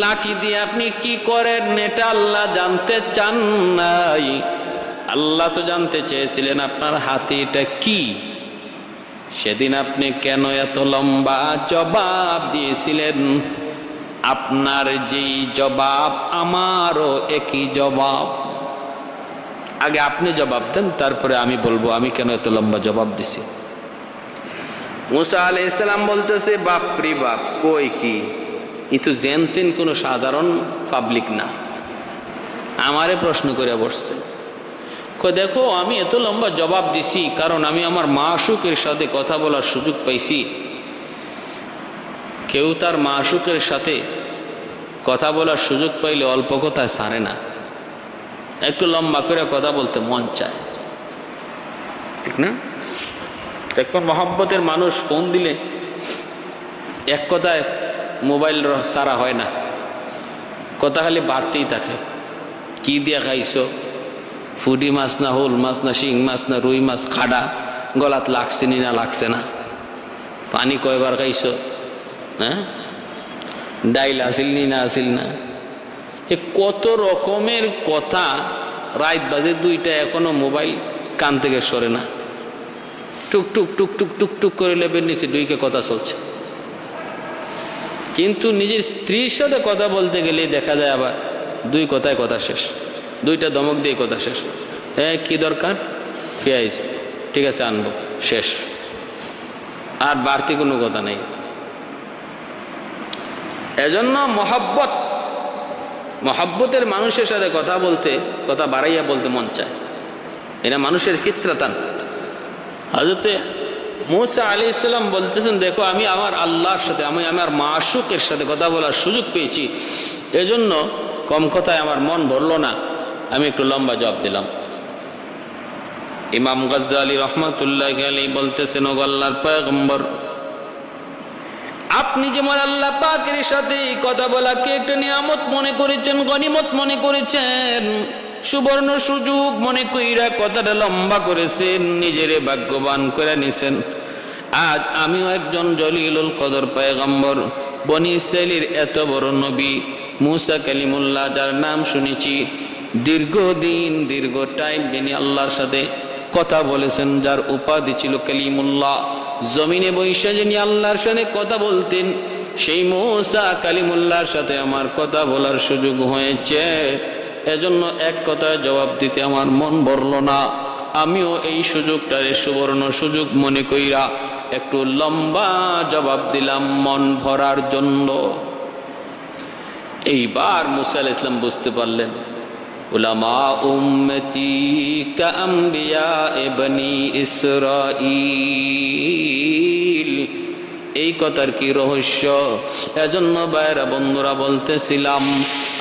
S1: লাঠি দিয়ে আপনি কি করেন এটা আল্লাহ জানতে চান নাই। আল্লাহ তো জানতে চেয়েছিলেন আপনার হাতে এটা কি। সেদিন আপনি কেন এত লম্বা জবাব দিয়েছিলেন? আপনার যেই জবাব আমারও একই জবাব। আগে আপনি জবাব দেন, তারপরে আমি বলবো আমি কেন এত লম্বা জবাব দিছি। মুসা আলাইহিস সালাম বলতেছে, বাপ রে বাপ, কই কি, ই তো জেনতেন কোনো সাধারণ পাবলিক না, আমারে প্রশ্ন করে বসছে। দেখো আমি এত লম্বা জবাব দিছি কারণ আমি আমার মাশুকের সাথে কথা বলার সুযোগ পাইছি। কেউ তার মাশুকের সাথে কথা বলার সুযোগ পাইলে অল্প কথায় ছাড়ে না, একটু লম্বা করে কথা বলতে মন চায়, ঠিক না? এখন মহব্বতের মানুষ ফোন দিলে এক কথায় মোবাইল সারা হয় না, কথা খালি বাড়তেই থাকে। কি দিয়ে খাইছো, ফুটি মাছ না হোল মাছ না শিং মাছ না রুই মাছ, খাডা গলাত লাগছে নি না লাগছে না, পানি কয়বার খাইছো, হ্যাঁ ডাইল আসিল নি না আসিল না, এ কত রকমের কথা। রাত বাজে 2টা এখনো মোবাইল কান থেকে সরে না, টুক টুক টুক টুক টুক টুক করে লেবের নিচে দুইকে কথা চলছে। কিন্তু নিজের স্ত্রীর সাথে কথা বলতে গেলে দেখা যায় আবার 2 কথায় কথা শেষ, 2টা ধমক দিয়ে কথা শেষ। হ্যাঁ কি দরকার, পেঁয়াজ ঠিক আছে আনবো, শেষ, আর বাড়তি কোনো কথা নেই। এজন্য মহব্বতের মানুষের সাথে কথা বলতে, কথা বাড়াইয়া বলতে মন চায়, এটা মানুষের ফিতরাতান। হযরত মুসা আলাইহিস সালাম বলতেছেন, দেখো আমি আমার আল্লাহর সাথে, আমি আমার মাশুকের সাথে কথা বলার সুযোগ পেয়েছি, এজন্য কম কথায় আমার মন ভরলো না, আমি একটু লম্বা জবাব দিলাম। ইমাম গাজ্জালী রহমাতুল্লাহি আলাইহি বলতেছেন, ও আল্লাহর পয়গম্বর, আপনি যেমন আল্লাহ পাকের সাথে কথা বলাকে একটা নিয়ামত মনে করেছেন, গনিমত মনে করেছেন, সুবর্ণ সুযোগ মনে কইরা কথাটা লম্বা করেছেন, নিজেরে ভাগ্যবান করে নিছেন। আজ আমিও একজন জলিলুল কদর পয়গম্বর, বনি ইসরাইলের এত বড় নবী মুসা কালিমুল্লাহ, যার নাম শুনেছি, দীর্ঘদিন দীর্ঘ টাইম যিনি আল্লাহর সাথে কথা বলেছেন, যার উপাধি ছিল কালিমুল্লাহ, জমিনে বৈশা যিনি আল্লাহর সাথে কথা বলতেন, সেই মুসা কালিমুল্লাহর সাথে আমার কথা বলার সুযোগ হয়েছে। এজন্য এক কথায় জবাব দিতে আমার মন ভরল না, আমিও এই সুযোগটারে সুবর্ণ সুযোগ মনে কইরা একটু লম্বা জবাব দিলাম মন ভরার জন্য। এইবার মুসা আলাইহিস সালাম বুঝতে পারলেন, উলামা উম্মতি কা আম্বিয়া বনি ইসরাঈল, এই কথার কি রহস্য। এজন্য ভাইরা বন্ধুরা বলতেছিলাম,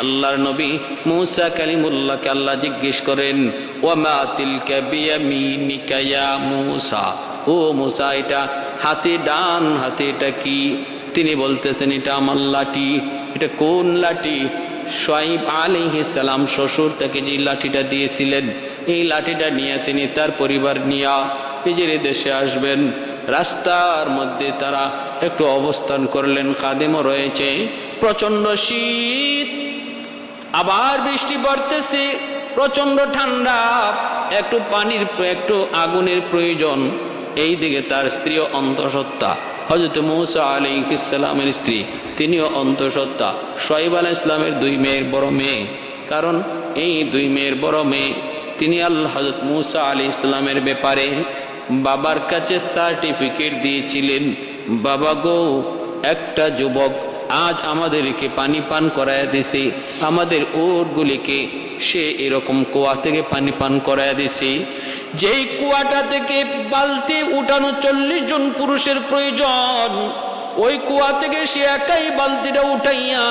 S1: আল্লাহর নবী মুসা কালিমুল্লাহকে আল্লাহ জিজ্ঞেস করেন, ওয়ামা তিলকা বিয়ামিনিকা ইয়া মুসা, ও মুসা এটা হাতে ডান হাতে এটা কি? তিনি বলতেছেন, এটা আমার লাঠি। এটা কোন লাঠি? শুআয়ব আলাইহিস সালাম শ্বশুর তাকে যে লাঠিটা দিয়েছিলেন, এই লাঠিটা নিয়ে তিনি তার পরিবার নিয়ে নিজের দেশে আসবেন। রাস্তার মধ্যে তারা একটু অবস্থান করলেন, খাদেমও রয়েছে, প্রচন্ড শীত, আবার বৃষ্টি পড়তেছে, প্রচন্ড ঠান্ডা, একটু পানির একটু আগুনের প্রয়োজন। এই দিকে তার স্ত্রীও অন্তঃসত্ত্বা, হযরত মুসা আলাইহিস সালামের স্ত্রী, তিনিও অন্তঃসত্ত্বা। শুআয়ব আলাইহিস সালামের 2 মেয়ের বড় মেয়ে, কারণ এই 2 মেয়ের বড় মেয়ে তিনি আল্লাহ হযরত মুসা আলাইহিস সালামের ব্যাপারে বাবার কাছে সার্টিফিকেট দিয়েছিলেন, বাবা গো, একটা যুবক আজ আমাদেরকে পানি পান করায় দিছে, আমাদের উটগুলিকে সে এরকম কুয়া থেকে পানি পান করায় দিছে, যেই কুয়াটা থেকে বালতি উঠানো 40 জন পুরুষের প্রয়োজন, ওই কুয়া থেকে সে একাই বালতিটা উঠাইয়া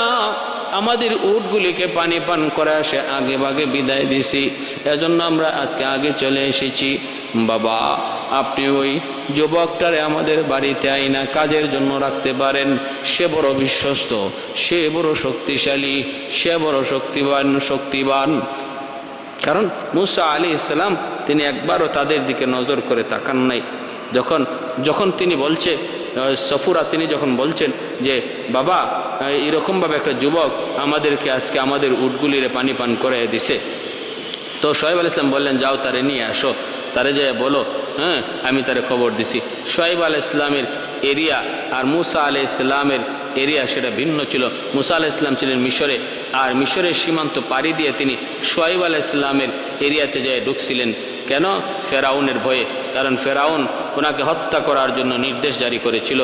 S1: আমাদের উটগুলিকে পানি পান করায় সে আগে ভাগে বিদায় দিছি। এজন্য আমরা আজকে আগে চলে এসেছি। বাবা, আপনি ওই যুবকটারে আমাদের বাড়িতে আইনা কাজের জন্য রাখতে পারেন। সে বড় বিশ্বস্ত, সে বড় শক্তিশালী, সে বড় শক্তিবান। কারণ মুসা আলাইহিস সালাম তিনি একবারও তাদের দিকে নজর করে তাকান নাই। যখন তিনি বলছে সফুরা, তিনি যখন বলছেন যে বাবা এরকমভাবে একটা যুবক আমাদেরকে আজকে আমাদের উটগুলিরে পানি পান করে দিছে, তো শুআয়ব আলাইহিস সালাম বললেন, যাও তারে নিয়ে আসো, তারে যেয়ে বলো হ্যাঁ আমি তারে খবর দিছি। শুআয়ব আলাইহিস সালামের এরিয়া আর মুসা আলাইহিস সালামের এরিয়া সেটা ভিন্ন ছিল। মুসা আলাইহিস সালাম ছিলেন মিশরে, আর মিশরের সীমান্ত পাড়ি দিয়ে তিনি শুআয়ব আলাইহিস সালামের এরিয়াতে যেয়ে ঢুকছিলেন। কেন? ফেরাউনের ভয়ে। কারণ ফেরাউন ওনাকে হত্যা করার জন্য নির্দেশ জারি করেছিল।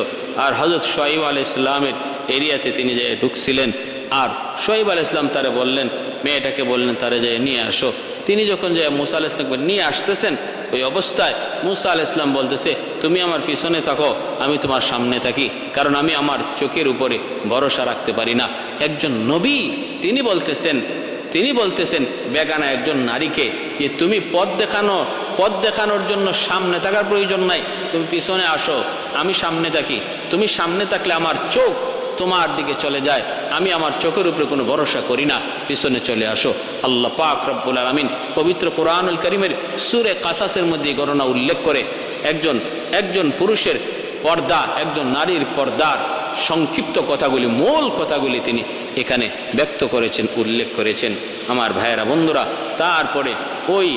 S1: আর হযরত শুআয়ব আলাইহিস সালামের এরিয়াতে তিনি যেয়ে ঢুকছিলেন। আর শুআয়ব আলাইহিস সালাম তারে বললেন, মেয়েটাকে বললেন তারে যেয়ে নিয়ে আসো। তিনি যখন যে মূসা আলাইহিস সালামকে নিয়ে আসতেছেন, ওই অবস্থায় মূসা আলাইহিস সালাম বলতেছে, তুমি আমার পিছনে থাকো, আমি তোমার সামনে থাকি, কারণ আমি আমার চোখের উপরে ভরসা রাখতে পারি না। একজন নবী তিনি বলতেছেন বেগানা একজন নারীকে যে তুমি পথ দেখানোর জন্য সামনে থাকার প্রয়োজন নাই, তুমি পিছনে আসো, আমি সামনে থাকি। তুমি সামনে থাকলে আমার চোখ তোমার দিকে চলে যায়, আমি আমার চোখের উপরে কোনো ভরসা করি না, পিছনে চলে আসো। আল্লাহ পাক রব্বুল আলামিন পবিত্র কোরআনুল কারীমের সূরা কাসাসের মধ্যে ঘটনা উল্লেখ করে একজন পুরুষের পর্দা, একজন নারীর পর্দার সংক্ষিপ্ত কথাগুলি, মূল কথাগুলি তিনি এখানে ব্যক্ত করেছেন, উল্লেখ করেছেন। আমার ভাইয়েরা, বন্ধুরা, তারপরে ওই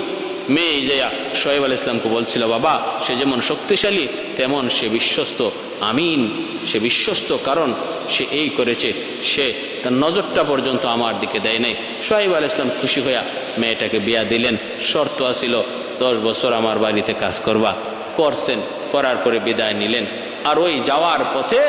S1: মেয়ে জয়া শুআয়ব আলাইহিস সালামকে বলছিল, বাবা সে যেমন শক্তিশালী তেমন সে বিশ্বস্ত। আমিন, সে বিশ্বস্ত, কারণ সে এই করেছে, সে তার নজরটা পর্যন্ত আমার দিকে দেয় নাই। শুআয়ব আলাইহিস সালাম খুশি হইয়া মেয়েটাকে বিয়া দিলেন। শর্ত আসিল 10 বছর আমার বাড়িতে কাজ করবা। করছেন, করার পরে বিদায় নিলেন। আর ওই যাওয়ার পথে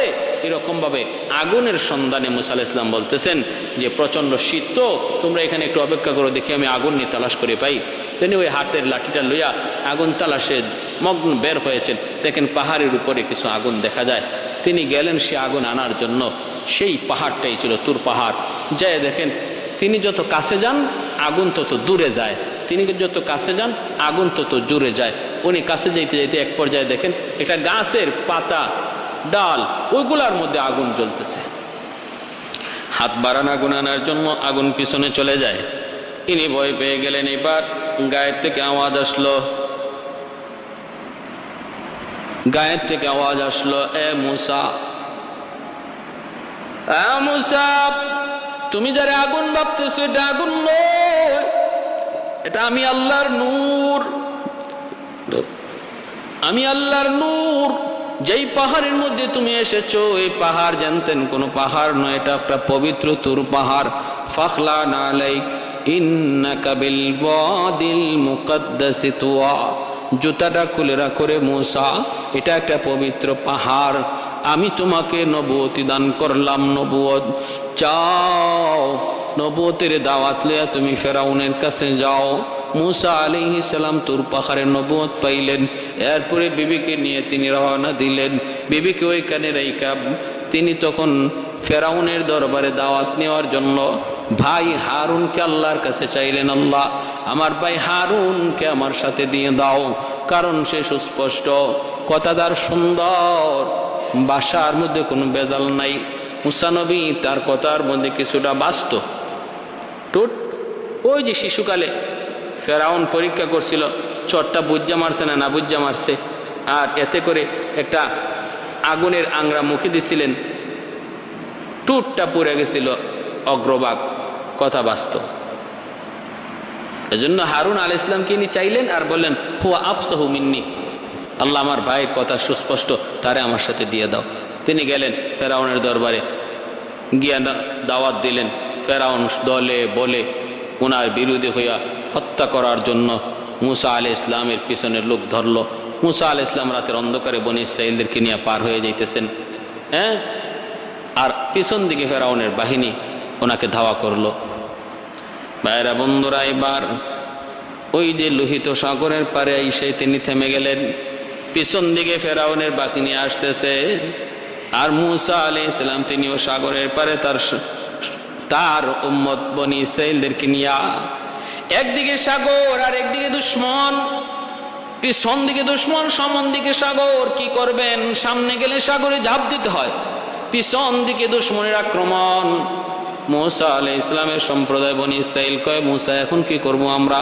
S1: এরকমভাবে আগুনের সন্ধানে মূসা আলাইহিস সালাম বলতেছেন যে প্রচণ্ড শীত, তো তোমরা এখানে একটু অপেক্ষা করো, দেখি আমি আগুন নিয়ে তালাশ করে পাই। তিনি ওই হাতের লাঠিটা লইয়া আগুন তালাশে মগ্ন বের হয়েছেন। দেখেন পাহাড়ের উপরে কিছু আগুন দেখা যায়। তিনি গেলেন সে আগুন আনার জন্য। সেই পাহাড়টাই ছিল তুর পাহাড়। যায় দেখেন তিনি যত কাছে যান আগুন তত দূরে যায়, তিনি যত কাছে যান আগুন তত জুড়ে যায়। উনি কাছে যাইতে যাইতে এক পর্যায়ে দেখেন একটা গাছের পাতা, ডাল, ওইগুলার মধ্যে আগুন জ্বলতেছে। হাত বাড়ান আগুন আনার জন্য, আগুন পিছনে চলে যায়। ইনি ভয় পেয়ে গেলেন। এবার গায়ের থেকে আওয়াজ আসলো, এ মূসা, তুমি যারা আগুন ভাবতেছো এটা আগুন নয়, এটা আমি আল্লাহর নূর। যেই পাহাড়ের মধ্যে তুমি এসেছো এই পাহাড় জানতেন কোন পাহাড় নয়, এটা একটা পবিত্র তুর পাহাড়। ফাখলা নালাইক ইন্নাকা বিল ওয়াদিল মুকদ্দাসি তুয়া, জুতাটা খুলে রাখো রে মূসা, এটা একটা পবিত্র পাহাড়। আমি তোমাকে নবুয়তি দান করলাম, নবুয়ত চাও, নবুয়তের দাওয়াত লইয়া তুমি ফেরাউনের কাছে যাও। মূসা আলাইহিস সালাম তুর পাহাড়ে নবুয়ত পাইলেন। এরপরে বিবিকে নিয়ে তিনি রওনা দিলেন। বিবিকে ওইখানে রাইখা তিনি তখন ফেরাউনের দরবারে দাওয়াত নেওয়ার জন্য ভাই হারুনকে আল্লাহর কাছে চাইলেন, আল্লাহ আমার ভাই হারুনকে আমার সাথে দিয়ে দাও, কারণ সে সুস্পষ্ট কথাদার, সুন্দর ভাষার মধ্যে কোনো বেজাল নাই। মূসা নবী তার কথার মধ্যে কিছুটা বাস্তব টুট। ওই যে শিশুকালে ফেরাউন পরীক্ষা করছিল চটটা বুজ্জা মারছে না বুজ্জা মারছে, আর এতে করে একটা আগুনের আংরা মুখে দিছিলেন, টুটটা পুড়ে গেছিল অগ্রভাগ, কথা বাস্তব। এজন্য হারুন আলাইহিস সালামকে ইনি চাইলেন আর বললেন, হুয়া আফসাহু মিন্নি, আল্লাহ আমার ভাইয়ের কথা সুস্পষ্ট, তারে আমার সাথে দিয়ে দাও। তিনি গেলেন ফেরাউনের দরবারে, গিয়া দাওয়াত দিলেন। ফেরাউন দলে বলে ওনার বিরোধী হইয়া হত্যা করার জন্য মূসা আলাইহিস সালামের পিছনে লোক ধরল। মূসা আলাইহিস সালাম রাতের অন্ধকারে বনী ইসরাঈলদেরকে নিয়ে পার হয়ে যাইতেছেন, হ্যাঁ, আর পিছন দিকে ফেরাউনের বাহিনী ওনাকে ধাওয়া করলো। ভাইরা বন্ধুরা, এবার ওই যে লোহিত সাগরের পারে এসে তিনি থেমে গেলেন। পিছন দিকে ফেরাউনের বাহিনী আসতেছে, আর মূসা আলাইহিস সালাম তিনিও সাগরের পারে তার উম্মত বনী ইসরাঈলদেরকে নিয়ে। একদিকে সাগর আর একদিকে দুশমন, পিছন দিকে দুশমন, সামন দিকে সাগর। কি করবেন? সামনে গেলে সাগরে ঝাঁপ দিতে হয়, পিছন দিকে দুশমনের আক্রমণ। মূসা আলাইহিস সালামের সম্প্রদায় বনী ইসরাঈল কয়, মূসা এখন কি করবো আমরা?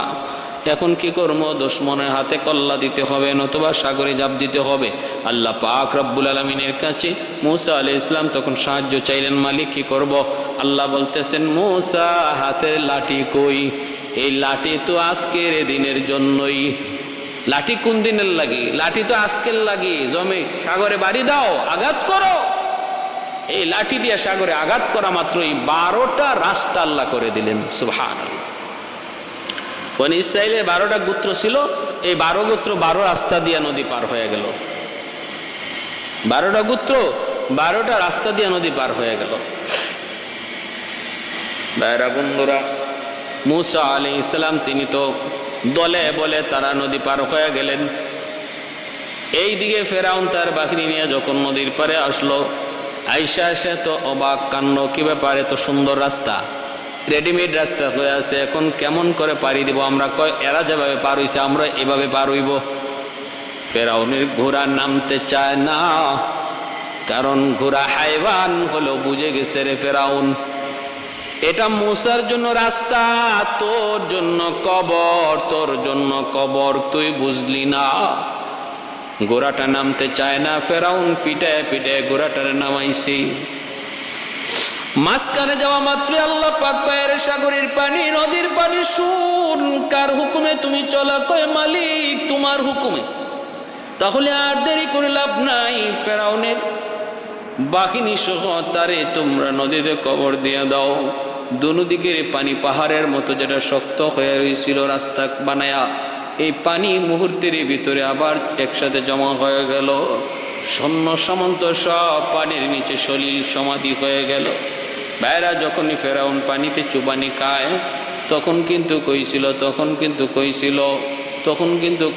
S1: এখন কি করবো? দুশমনের হাতে কল্লা দিতে হবে, নতুবা সাগরে ঝাঁপ দিতে হবে। আল্লাহ পাক রব্বুল আলামিনের কাছে মূসা আলাইহিস সালাম তখন সাহায্য চাইলেন, মালিক কি করব? আল্লাহ বলতেছেন, মূসা হাতের লাঠি কই? এই লাঠি তো আজকের দিনের জন্যই। লাঠি কোন দিনের লাগি? লাঠি তো আজকের লাগি। জমে সাগরে বাড়ি দাও, আঘাত করো। এই লাঠি দিয়ে সাগরে আঘাত করা মাত্রই 12টা রাস্তা আল্লাহ করে দিলেন। সুবহানাল্লাহ। বনি ইসরাইলের 12টা গোত্র ছিল, এই 12 গোত্র 12 রাস্তা দিয়ে নদী পার হয়ে গেল। 12টা গোত্র 12টা রাস্তা দিয়ে নদী পার হয়ে গেল। ভাইরা বন্ধুরা, মুসা আলাইহিস সালাম তিনি তো দলে বলে তারা নদী পার হয়ে গেলেন। এইদিকে ফেরাউন তার বাহিনী নিয়ে যখন নদীর পারে আসলো, আইসা এসে তো অবাক কাণ্ড, কি ব্যাপারে তো সুন্দর রাস্তা, রেডিমেড রাস্তা হয়ে আছে, এখন কেমন করে পাড়ি দিব আমরা? কয় এরা যেভাবে পার হইছে আমরা এভাবে পার হইব। ফেরাউনের ঘোড়া নামতে চায় না, কারণ ঘোড়া হাইওয়ান হলো, বুঝে গেছে রে ফেরাউন এটা মুসার জন্য রাস্তা, তোর জন্য কবর, তোর জন্য কবর, তুই বুঝলি না। ঘোড়াটা নামতে চায় না, ফেরাউন পিটায় পিটায় ঘোড়াটারে নামাইছে। মাঝখানে যাওয়া মাত্র আল্লাহ পাক কয়ের সাগরের পানি, নদীর পানি, শুন কার হুকুমে তুমি চলা? কয় মালিক তোমার হুকুমে। তাহলে আর দেরি করে লাভ নাই, ফেরাউনের বাহিনী সহ তারে তোমরা নদীতে কবর দিয়ে দাও। দুনো দিকের পানি পাহাড়ের মতো যেটা শক্ত হয়ে রয়েছিল রাস্তা বানায়া, এই পানি মুহূর্তের ভিতরে আবার একসাথে জমা হয়ে গেল। সৈন্য সামন্ত সব পানির নিচে সলিল সমাধি হয়ে গেল। ভাইরা যখনই ফেরাউন পানিতে চুবানি খায় তখন কিন্তু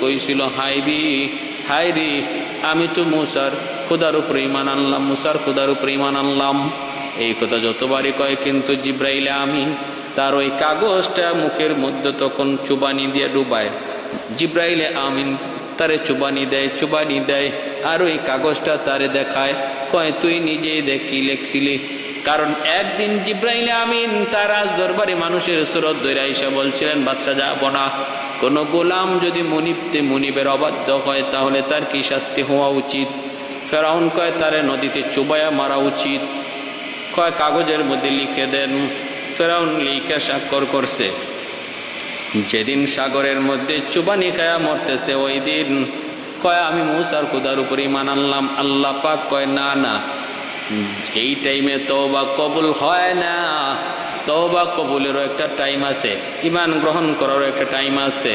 S1: কইছিল হাইরি আমি তো মুসার খোদার উপরে ঈমান আনলাম, মুসার খোদার উপরে ঈমান আনলাম। এই কথা যতবারই কয়, কিন্তু জিব্রাইল আমিন তার ওই কাগজটা মুখের মধ্যে তখন চুবানি দিয়ে ডুবায়। জিব্রাইল আমিন তারে চুবানি দেয় আর ওই কাগজটা তারে দেখায়, কয় তুই নিজেই দেখ কি লেখছিলি। কারণ একদিন জিব্রাইল আমিন তার রাজ দরবারে মানুষের সুরত ধরে এসে বলছিলেন, বাদশা যাব না, কোনো গোলাম যদি মুনিবের অবাধ্য হয় তাহলে তার কি শাস্তি হওয়া উচিত? ফেরাউন কয় তারে নদীতে চুবায়া মারা উচিত। কয় কাগজের মধ্যে লিখে দেন। ফেরাউন লিখে স্বাক্ষর করছে। যেদিন সাগরের মধ্যে চুবানি খায়া মরতেছে ওই দিন কয় আমি মুসার খোদার উপর ঈমান আনলাম। আল্লাহ পাক কয় না, এই টাইমে তওবা কবুল হয় না, তওবা কবুলেরও একটা টাইম আছে, ঈমান গ্রহণ করারও একটা টাইম আছে।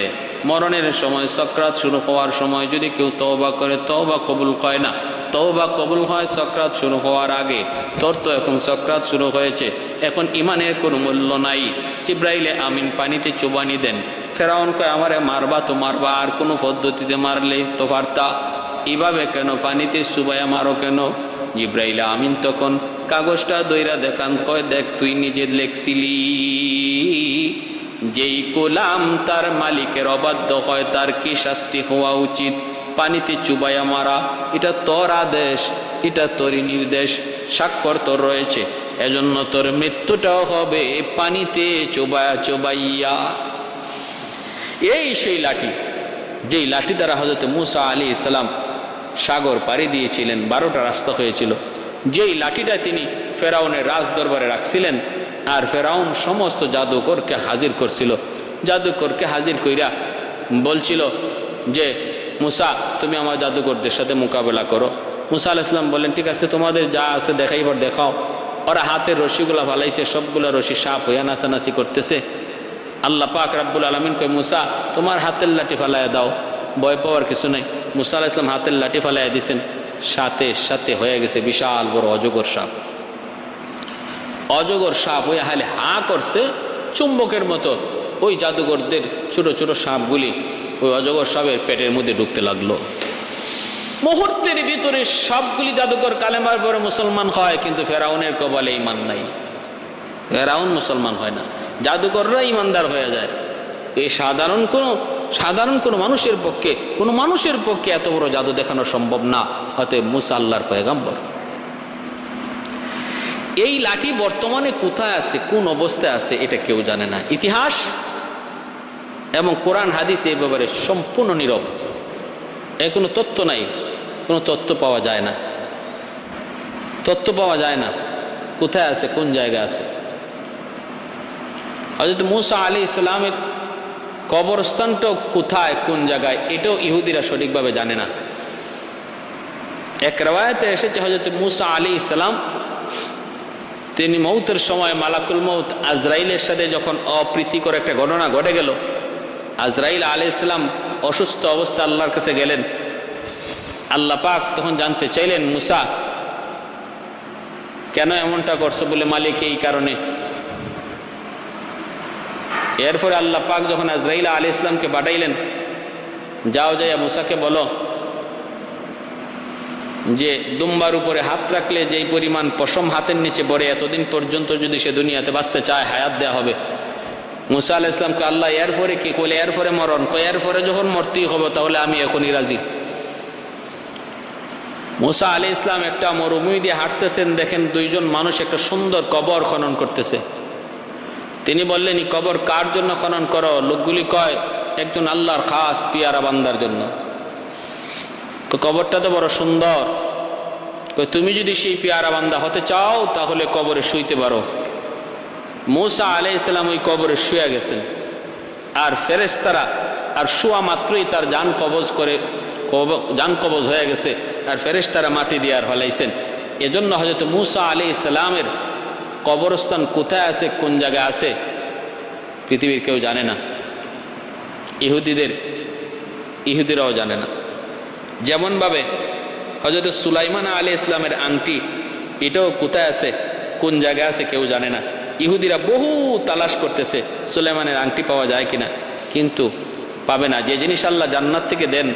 S1: মরণের সময়, সাকরাত শুরু হওয়ার সময় যদি কেউ তওবা করে তওবা কবুল হয় না। তওবা কবুল হয় সাকরাত শুরু হওয়ার আগে। তোর তো এখন সাকরাত শুরু হয়েছে, এখন ঈমানের কোনো মূল্য নাই। জিব্রাইলে আমিন পানিতে চুবানি দেন। ফেরাউন কয় আমারে মারবা তো মারবা, আর কোনো পদ্ধতিতে মারলে তো পারতা, এভাবে কেন পানিতে চুবাইয়া মারো কেন? জিব্রাইল আমিন তখন কাগজটা দইরা দেখান, কয় দেখ তুই নিজে লেখছিলি, যেই গোলাম তার মালিকের অবাধ্য হয় তার কি শাস্তি হওয়া উচিত, পানিতে চুবাইয়া মারা, এটা তোর আদেশ, এটা তোরই নির্দেশ, স্বাক্ষর তোর রয়েছে, এজন্য তোর মৃত্যুটাও হবে পানিতে চুবাইয়া। এই সেই লাঠি, যেই লাঠি দ্বারা হযরত মুসা আলাইহিস সালাম সাগর পাড়ি দিয়েছিলেন, 12টা রাস্তা হয়েছিল। যেই লাঠিটা তিনি ফেরাউনের রাজ দরবারে রাখছিলেন, আর ফেরাউন সমস্ত জাদুকরকে হাজির করছিল। জাদুকরকে হাজির কইরা বলছিল যে মুসা তুমি আমার জাদুকরদের সাথে মোকাবেলা করো। মুসা আলাইহিস সালাম বললেন ঠিক আছে, তোমাদের যা আছে দেখাইবার দেখাও। ওরা হাতের রশিগুলা ফালাইছে, সবগুলা রশি সাপ হইয়া নাচানাচি করতেছে। আল্লাহ পাক রাব্বুল আলামিন কয় মুসা তোমার হাতের লাঠি ফালাইয়া দাও, ভয় পাওয়ার কিছু নাই। মুসা আলাইহিস সালাম হাতের লাঠি ফালাইয়া দিয়েছেন, সাথে সাথে হয়ে গেছে বিশাল বড় অজগর সাপ। অজগর সাপ ওই হালে হা করছে, চুম্বকের মতো ওই জাদুঘরদের ছোট ছোট সাপগুলি ওই অজগর সাপের পেটের মধ্যে ঢুকতে লাগলো। মুহূর্তের ভিতরে সবগুলি জাদুকর কালেমার পরে মুসলমান হয়, কিন্তু ফেরাউনের কপালে ঈমান নাই। ফেরাউন মুসলমান হয় না, জাদুকররা ঈমানদার হয়ে যায়। এই সাধারণ কোনো মানুষের পক্ষে এত বড় জাদু দেখানো সম্ভব না, অতএব মুসা আল্লাহর পয়গম্বর। এই লাঠি বর্তমানে কোথায় আছে, কোন অবস্থায় আছে, এটা কেউ জানে না। ইতিহাস এবং কোরআন হাদিস এই ব্যাপারে সম্পূর্ণ নীরব। এর কোনো তথ্য নাই, কোনো তথ্য পাওয়া যায় না, কোথায় আছে, কোন জায়গায় আছে। হযরত মুসা আলাইহিস সালামের কবরস্থানটাও কোথায়, কোন জায়গায়, এটাও ইহুদিরা সঠিকভাবে জানে না। এক রওয়ায়াতে এসেছে হযরত মুসা আলাইহিস সালাম তিনি মৌতের সময় মালাকুল মৌত আজরাইলের সাথে যখন অপ্রীতিকর একটা ঘটনা ঘটে গেল, আজরাইল আলাইহিস সালাম অসুস্থ অবস্থা আল্লাহর কাছে গেলেন। আল্লাহ পাক তখন জানতে চাইলেন, মুসা কেন এমনটা করছো? বলে মালিক এই কারণে। এরপরে আল্লাহ পাক যখন আজরাইল আলাইহিস সালামকে পাঠাইলেন, যাও যাইয়া মুসাকে বলো যে দুম্বার উপরে হাত রাখলে যেই পরিমাণ পশম হাতের নিচে পড়ে, এতদিন পর্যন্ত যদি সে দুনিয়াতে বাঁচতে চায় হায়াত দেয়া হবে। মুসা আলাইহিস সালামকে আল্লাহ এরপরে কি কইলে? এরপরে মরণ। এরপরে যখন মরতেই হবে তাহলে আমি এখনই রাজি। মুসা আলাইহিস সালাম একটা মরুভূমি দিয়ে হাঁটতেছেন, দেখেন দুইজন মানুষ একটা সুন্দর কবর খনন করতেছে। তিনি বললেন, এই কবর কার জন্য খনন করো? লোকগুলি কয় একজন আল্লাহর খাস পিয়ারা বান্দার জন্য। কবরটা তো বড় সুন্দর। তুমি যদি সেই পিয়ারা বান্দা হতে চাও তাহলে কবরে শুইতে পারো। মুসা আলাইহিস সালাম ওই কবরে শুয়ে গেছেন, আর ফেরেশতারা আর শোয়া মাত্রই তার জান কবজ হয়ে গেছে, আর ফেরেশতারা মাটি দিয়ে আর হলাইছেন। এজন্য হযরত মুসা আলাইহিস সালামের কবরস্থান কোথায় আছে, কোন জায়গায় আছে, পৃথিবীর কেউ জানে না। ইহুদিরাও জানে না। যেমনভাবে হযরত সুলাইমান আলাইহিস সালামের আংটি, এটাও কোথায় আছে, কোন জায়গায় আছে কেউ জানে না। ইহুদিরা বহু তালাশ করতেছে সুলাইমানের আংটি পাওয়া যায় কিনা, কিন্তু পাবে না। যে জিনিস আল্লাহ জান্নাত থেকে দেন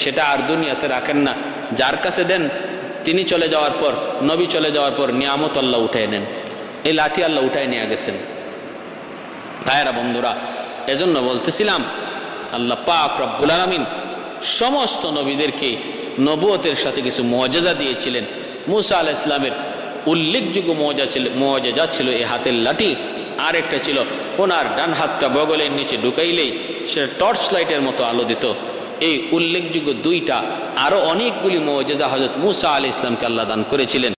S1: সেটা আর দুনিয়াতে রাখেন না। যার কাছে দেন তিনি চলে যাওয়ার পর, নবী চলে যাওয়ার পর নিয়ামত আল্লাহ উঠায় নেন। এই লাঠি আল্লাহ উঠায় নিয়ে গেছেন। ভাইয়েরা বন্ধুরা, এজন্য বলতেছিলাম আল্লাহ পাক রব্বুল আলামিন সমস্ত নবীদেরকে নবুয়তের সাথে কিছু মুআজিজা দিয়েছিলেন। মুসা আলাইহিস সালামের উল্লেখযোগ্য মুআজিজা ছিল এই হাতের লাঠি, আর একটা ছিল ওনার ডান হাতটা বগলের নিচে ঢুকাইলেই সেটা টর্চ লাইটের মতো আলো দিত। এই উল্লেখযোগ্য দুইটা, আরও অনেকগুলি মুআজিজা হযরত মুসা আলাইহিস সালামকে আল্লাহ দান করেছিলেন।